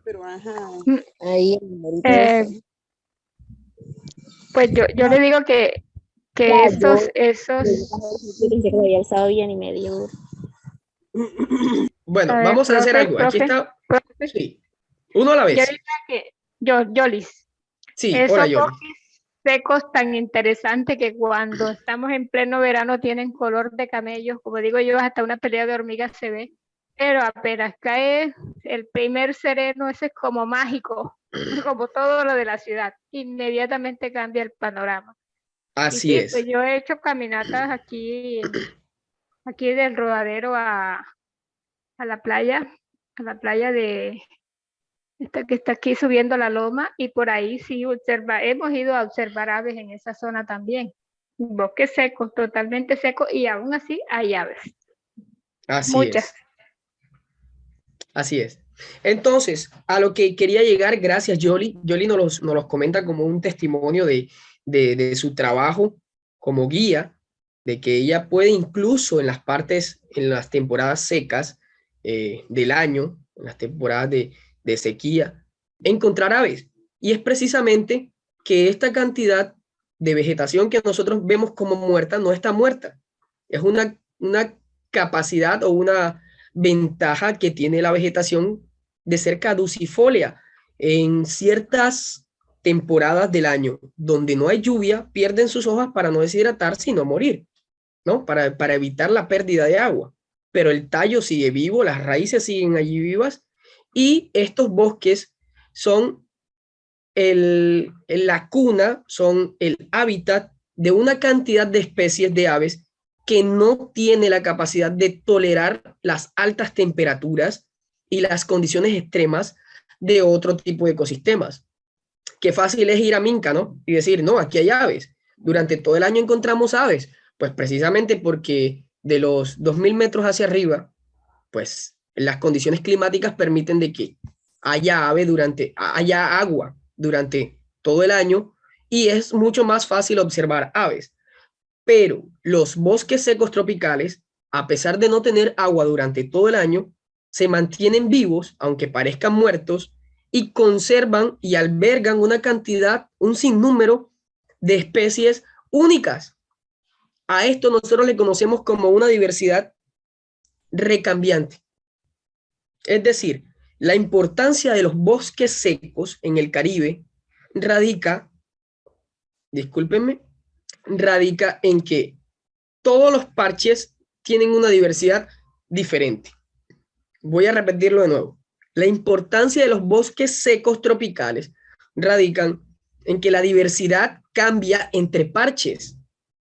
S5: Pero ajá,
S2: Mm,
S5: ahí
S2: eh, Pues yo le digo que
S5: Ya,
S2: esos,
S5: pensé que lo había alzado bien y me dio.
S1: Bueno,
S2: a ver,
S1: vamos a hacer algo. Aquí
S2: profe,
S1: está.
S2: profe,
S1: Sí. Uno a la
S2: yo
S1: vez.
S2: diría que, Yolis,
S1: Sí, hola,
S2: esos
S1: Yoli.
S2: bosques secos tan interesantes que cuando estamos en pleno verano tienen color de camellos, como digo yo, hasta una pelea de hormigas se ve, pero apenas cae el primer sereno, ese es como mágico, como todo lo de la ciudad, inmediatamente cambia el panorama. Y
S1: Así
S2: sí, pues
S1: es.
S2: yo he hecho caminatas aquí del Rodadero a la playa de esta que está aquí subiendo la loma, y por ahí sí hemos ido a observar aves en esa zona también. Bosques secos, totalmente secos, y aún así hay aves,
S1: Así
S2: muchas.
S1: es. Así es. Entonces, a lo que quería llegar, gracias, Yoli. Yoli nos los comenta como un testimonio de su trabajo como guía, de que ella puede incluso en las partes, en las temporadas secas del año, en las temporadas de sequía, encontrar aves. Y es precisamente que esta cantidad de vegetación que nosotros vemos como muerta no está muerta. Es una capacidad o una ventaja que tiene la vegetación de ser caducifolia. En ciertas temporadas del año donde no hay lluvia, pierden sus hojas para no deshidratarse y no morir, ¿no? Para evitar la pérdida de agua. Pero el tallo sigue vivo, las raíces siguen allí vivas, y estos bosques son la cuna, son el hábitat de una cantidad de especies de aves que no tiene la capacidad de tolerar las altas temperaturas y las condiciones extremas de otro tipo de ecosistemas. Qué fácil es ir a Minca, ¿no? Y decir, no, aquí hay aves. Durante todo el año encontramos aves. Pues precisamente porque de los 2000 metros hacia arriba, pues las condiciones climáticas permiten de que haya agua durante todo el año, y es mucho más fácil observar aves. Pero los bosques secos tropicales, a pesar de no tener agua durante todo el año, se mantienen vivos, aunque parezcan muertos, y conservan y albergan una cantidad, un sinnúmero de especies únicas. A esto nosotros le conocemos como una diversidad recambiante. Es decir, la importancia de los bosques secos en el Caribe radica, discúlpenme, radica en que todos los parches tienen una diversidad diferente. Voy a repetirlo de nuevo. La importancia de los bosques secos tropicales radican en que la diversidad cambia entre parches.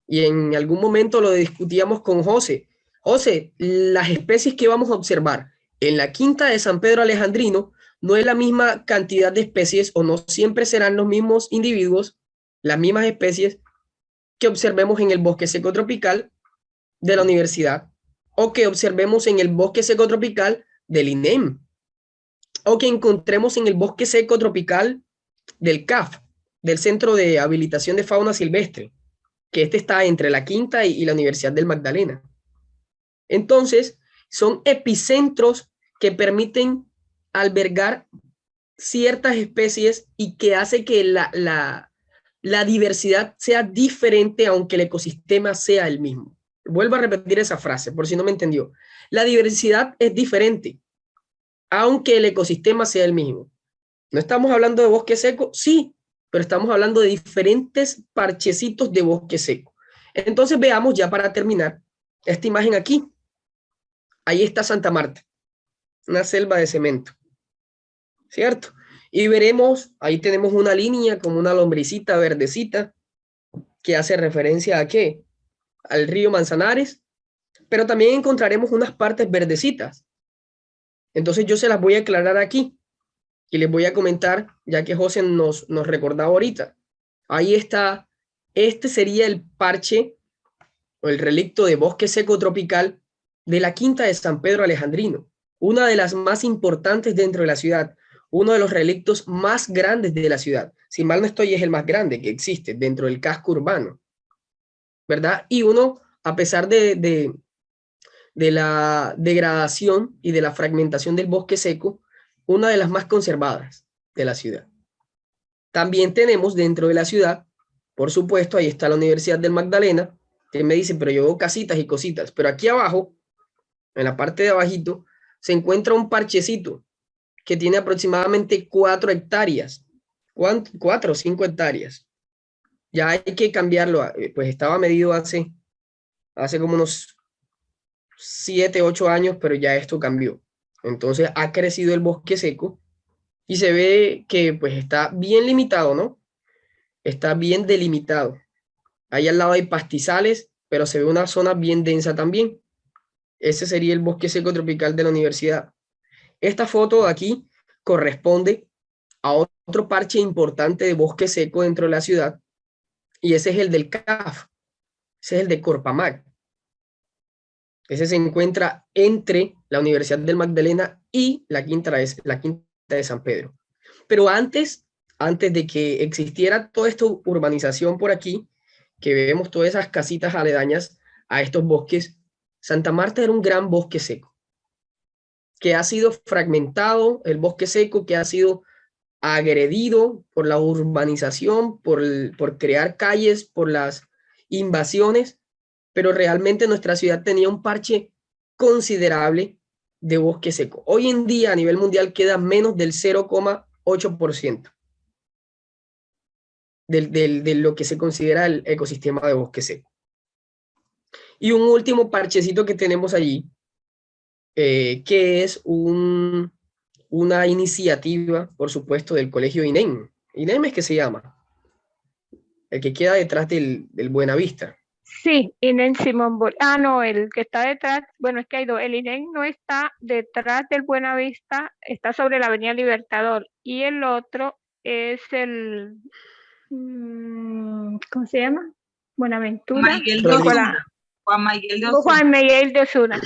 S1: Y en algún momento lo discutíamos con José. José, las especies que vamos a observar en la quinta de San Pedro Alejandrino no es la misma cantidad de especies, o no siempre serán los mismos individuos, las mismas especies que observemos en el bosque seco tropical de la universidad, o que observemos en el bosque seco tropical del INEM, o que encontremos en el bosque seco tropical del CAF, del Centro de Habilitación de Fauna Silvestre, que este está entre la Quinta y la Universidad del Magdalena. Entonces, son epicentros que permiten albergar ciertas especies y que hace que la diversidad sea diferente, aunque el ecosistema sea el mismo. Vuelvo a repetir esa frase, por si no me entendió. La diversidad es diferente, aunque el ecosistema sea el mismo. ¿No estamos hablando de bosque seco? Sí, pero estamos hablando de diferentes parchecitos de bosque seco. Entonces veamos, ya para terminar, esta imagen aquí. Ahí está Santa Marta, una selva de cemento, ¿cierto? Y veremos, ahí tenemos una línea como una lombricita verdecita que hace referencia a ¿qué? Al río Manzanares, pero también encontraremos unas partes verdecitas. Entonces yo se las voy a aclarar aquí y les voy a comentar, ya que José nos recordaba ahorita. Ahí está, este sería el parche o el relicto de bosque seco tropical de la Quinta de San Pedro Alejandrino, una de las más importantes dentro de la ciudad, uno de los relictos más grandes de la ciudad. Si mal no estoy, es el más grande que existe dentro del casco urbano, ¿verdad? Y uno, a pesar de la degradación y de la fragmentación del bosque seco, una de las más conservadas de la ciudad. También tenemos dentro de la ciudad Por supuesto, ahí está la Universidad del Magdalena, que me dice, pero yo veo casitas y cositas. Pero aquí abajo, en la parte de abajito, se encuentra un parchecito que tiene aproximadamente 4 hectáreas. 4 o 5 hectáreas. Ya hay que cambiarlo. Pues estaba medido hace como unos 7, 8 años, pero ya esto cambió. Entonces ha crecido el bosque seco y se ve que pues está bien limitado, ¿no? Está bien delimitado. Ahí al lado hay pastizales, pero se ve una zona bien densa también. Ese sería el bosque seco tropical de la universidad. Esta foto de aquí corresponde a otro parche importante de bosque seco dentro de la ciudad, y ese es el del CAF, ese es el de Corpamag. Ese se encuentra entre la Universidad del Magdalena y la Quinta de San Pedro. Pero antes de que existiera toda esta urbanización por aquí, que vemos todas esas casitas aledañas a estos bosques, Santa Marta era un gran bosque seco, que ha sido fragmentado, el bosque seco que ha sido agredido por la urbanización, por crear calles, por las invasiones, pero realmente nuestra ciudad tenía un parche considerable de bosque seco. Hoy en día a nivel mundial queda menos del 0,8% de lo que se considera el ecosistema de bosque seco. Y un último parchecito que tenemos allí, que es una iniciativa, por supuesto, del colegio INEM. INEM es que se llama, el que queda detrás del Buenavista.
S2: Sí, INEM Simón Bolívar. Ah, no, el que está detrás, bueno, es que hay dos. El INEM no está detrás del Buenavista, está sobre la Avenida Libertador. Y el otro es el, ¿cómo se llama? Buenaventura.
S3: Miguel de Osuna. Juan Miguel de Osuna.
S2: Juan Miguel de Osuna.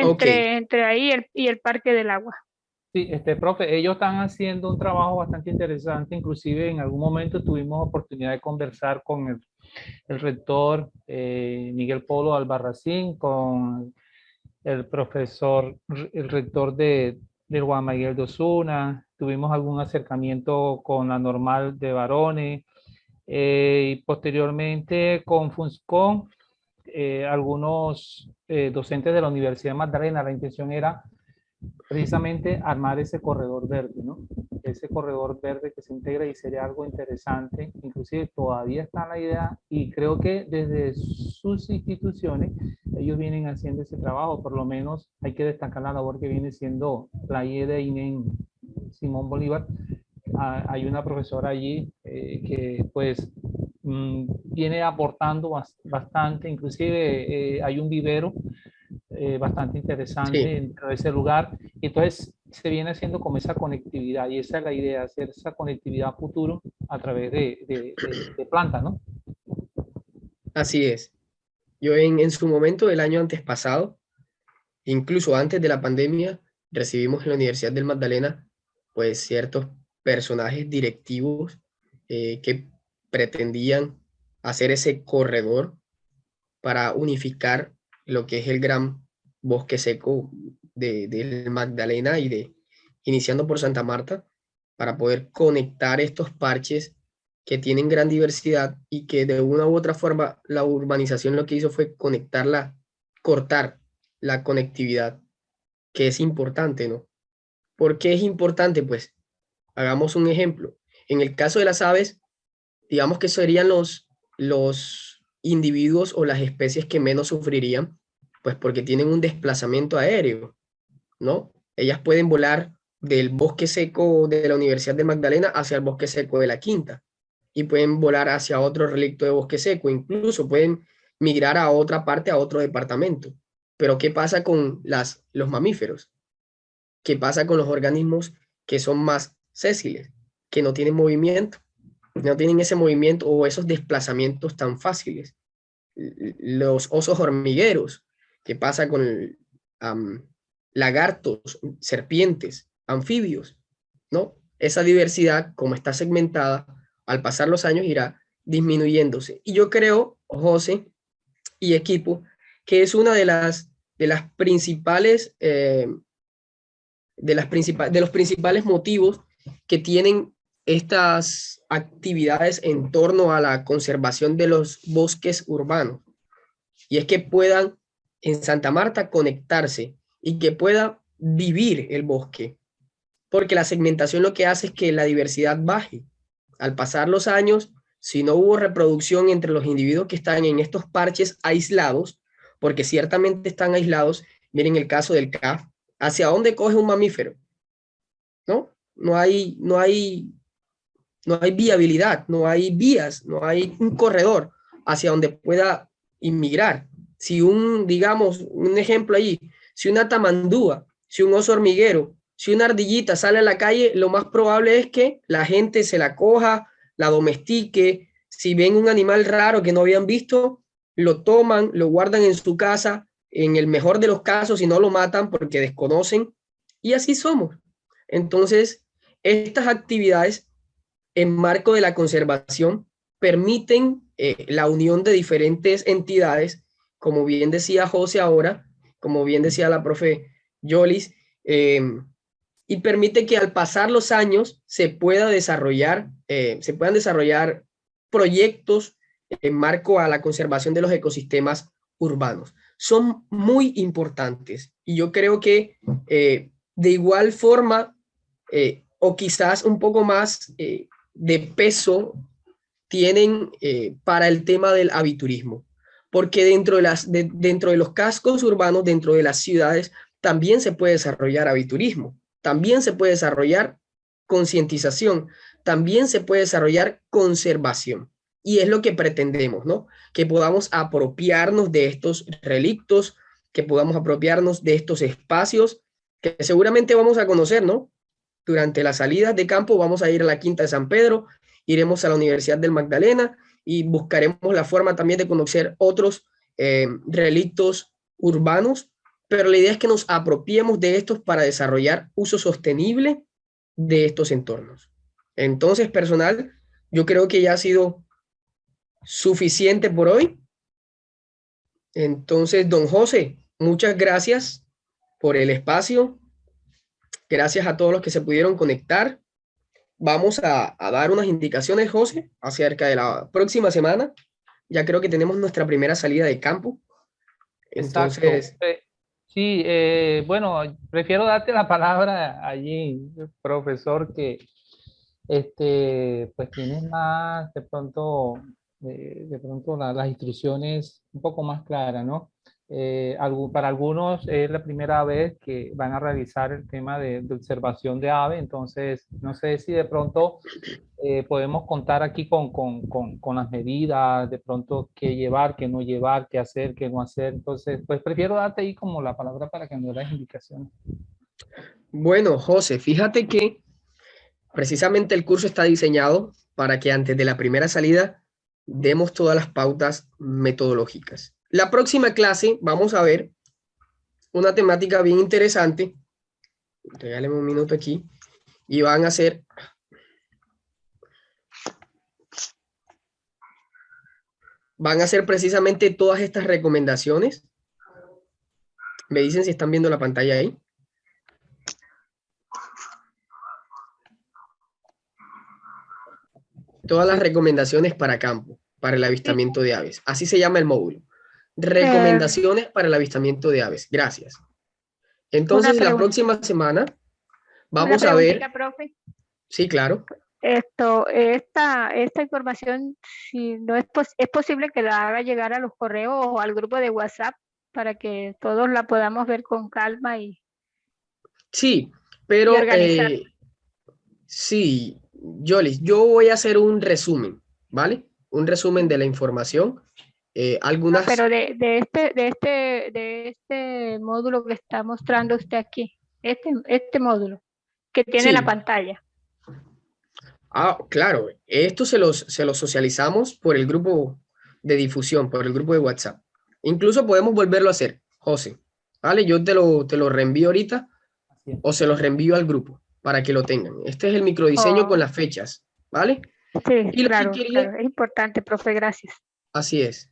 S1: Okay.
S2: Entre ahí y el Parque del Agua.
S4: Sí, profe, ellos están haciendo un trabajo bastante interesante. Inclusive en algún momento tuvimos oportunidad de conversar con el rector Miguel Polo Albarracín, con el profesor, el rector del Juan Miguel de Osuna. Tuvimos algún acercamiento con la normal de varones, y posteriormente con FUNSCON, algunos docentes de la Universidad de Magdalena. La intención era precisamente armar ese corredor verde, ¿no? Ese corredor verde que se integra, y sería algo interesante. Inclusive todavía está la idea, y creo que desde sus instituciones ellos vienen haciendo ese trabajo. Por lo menos hay que destacar la labor que viene siendo la IED INEM Simón Bolívar. Hay una profesora allí que pues viene aportando bastante. Inclusive hay un vivero bastante interesante
S1: Sí.
S4: dentro de ese lugar. Y entonces se viene haciendo como esa conectividad, y esa es la idea, hacer esa conectividad futuro a través de plantas, ¿no?
S1: Así es. Yo en su momento, el año antes pasado, incluso antes de la pandemia, recibimos en la Universidad del Magdalena pues ciertos personajes directivos que pretendían hacer ese corredor para unificar lo que es el gran bosque seco del Magdalena iniciando por Santa Marta, para poder conectar estos parches que tienen gran diversidad y que de una u otra forma la urbanización lo que hizo fue cortar la conectividad, que es importante, ¿no? ¿Por qué es importante? Pues hagamos un ejemplo. En el caso de las aves, digamos que serían los individuos o las especies que menos sufrirían, pues porque tienen un desplazamiento aéreo, ¿no? Ellas pueden volar del bosque seco de la Universidad de Magdalena hacia el bosque seco de la Quinta, y pueden volar hacia otro relicto de bosque seco, incluso pueden migrar a otra parte, a otro departamento. Pero ¿qué pasa con los mamíferos? ¿Qué pasa con los organismos que son más sésiles, que no tienen movimiento? No tienen ese movimiento o esos desplazamientos tan fáciles. Los osos hormigueros, ¿qué pasa con lagartos, serpientes, anfibios? ¿No? Esa diversidad, como está segmentada, al pasar los años irá disminuyéndose. Y yo creo, José y equipo, que es una de las principales, de los principales motivos que tienen estas actividades en torno a la conservación de los bosques urbanos. Y es que puedan en Santa Marta conectarse y que pueda vivir el bosque. Porque la segmentación lo que hace es que la diversidad baje. Al pasar los años, si no hubo reproducción entre los individuos que están en estos parches aislados, porque ciertamente están aislados, miren el caso del CAF, ¿hacia dónde coge un mamífero? ¿No? No hay viabilidad, no hay vías, no hay un corredor hacia donde pueda inmigrar. Si digamos, un ejemplo allí, si una tamandúa, si un oso hormiguero, si una ardillita sale a la calle, lo más probable es que la gente se la coja, la domestique. Si ven un animal raro que no habían visto, lo toman, lo guardan en su casa, en el mejor de los casos, si no lo matan porque desconocen, y así somos. Entonces, estas actividades en marco de la conservación permiten la unión de diferentes entidades, como bien decía José ahora, como bien decía la profe Yolis, y permite que al pasar los años se puedan desarrollar proyectos en marco a la conservación de los ecosistemas urbanos. Son muy importantes y yo creo que de igual forma o quizás un poco más de peso tienen para el tema del aviturismo, porque dentro de los cascos urbanos, dentro de las ciudades, también se puede desarrollar aviturismo, también se puede desarrollar concientización, también se puede desarrollar conservación. Y es lo que pretendemos, ¿no? Que podamos apropiarnos de estos relictos, que podamos apropiarnos de estos espacios que seguramente vamos a conocer, ¿no? Durante las salidas de campo vamos a ir a la Quinta de San Pedro, iremos a la Universidad del Magdalena y buscaremos la forma también de conocer otros relictos urbanos, pero la idea es que nos apropiemos de estos para desarrollar uso sostenible de estos entornos. Entonces, personal, yo creo que ya ha sido suficiente por hoy. Entonces, don José, muchas gracias por el espacio. Gracias a todos los que se pudieron conectar. Vamos a dar unas indicaciones, José, acerca de la próxima semana. Ya creo que tenemos nuestra primera salida de campo. Entonces,
S4: exacto. Sí, bueno, prefiero darte la palabra allí, profesor, que pues tienes más de pronto las instrucciones un poco más claras, ¿no? Para algunos es la primera vez que van a realizar el tema de observación de ave, entonces no sé si de pronto podemos contar aquí con las medidas, de pronto qué llevar, qué no llevar, qué hacer, qué no hacer. Entonces, pues prefiero darte ahí como la palabra para que nos des las indicaciones.
S1: bueno, José, fíjate que precisamente el curso está diseñado para que antes de la primera salida demos todas las pautas metodológicas. La próxima clase vamos a ver una temática bien interesante. Regáleme un minuto aquí. Y van a ser precisamente todas estas recomendaciones. Me dicen si están viendo la pantalla ahí. Todas las recomendaciones para campo, para el avistamiento de aves. Así se llama el módulo. Recomendaciones para el avistamiento de aves. Gracias. Entonces, la próxima semana vamos a ver.
S2: Profe.
S1: Sí, claro.
S2: Esta información, si no es posible que la haga llegar a los correos o al grupo de WhatsApp para que todos la podamos ver con calma y
S1: sí, pero sí, Yolis, yo voy a hacer un resumen, ¿vale? Un resumen de la información. Algunas.
S2: No, pero de este módulo que está mostrando usted aquí, este módulo que tiene la pantalla.
S1: Ah, claro, esto se los socializamos por el grupo de difusión, por el grupo de WhatsApp. Incluso podemos volverlo a hacer, José, ¿vale? Yo te lo reenvío ahorita o se los reenvío al grupo para que lo tengan. Este es el microdiseño con las fechas, ¿vale?
S2: Sí, y claro, es importante, profe, gracias.
S1: Así es.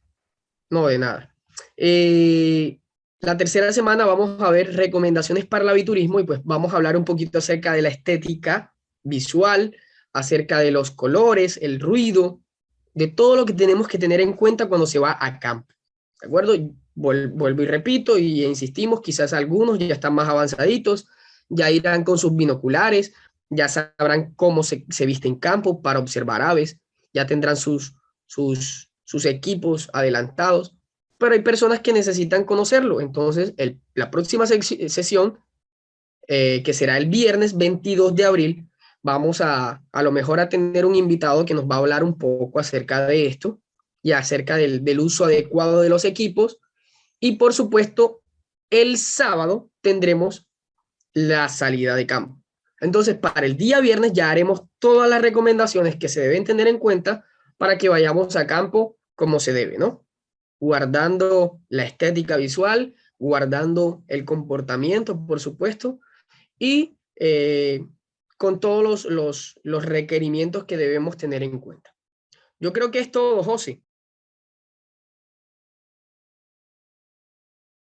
S1: No, de nada. La tercera semana vamos a ver recomendaciones para el aviturismo y pues vamos a hablar un poquito acerca de la estética visual, acerca de los colores, el ruido, de todo lo que tenemos que tener en cuenta cuando se va a campo. ¿De acuerdo? Vuelvo y repito y insistimos, quizás algunos ya están más avanzaditos, ya irán con sus binoculares, ya sabrán cómo se viste en campo para observar aves, ya tendrán sus equipos adelantados, pero hay personas que necesitan conocerlo. Entonces, la próxima sesión, que será el viernes 22 de abril, vamos a lo mejor a tener un invitado que nos va a hablar un poco acerca de esto y acerca del uso adecuado de los equipos. Y por supuesto, el sábado tendremos la salida de campo. Entonces, para el día viernes ya haremos todas las recomendaciones que se deben tener en cuenta para que vayamos a campo como se debe, ¿no? Guardando la estética visual, guardando el comportamiento, por supuesto, y con todos los requerimientos que debemos tener en cuenta. Yo creo que es todo, José.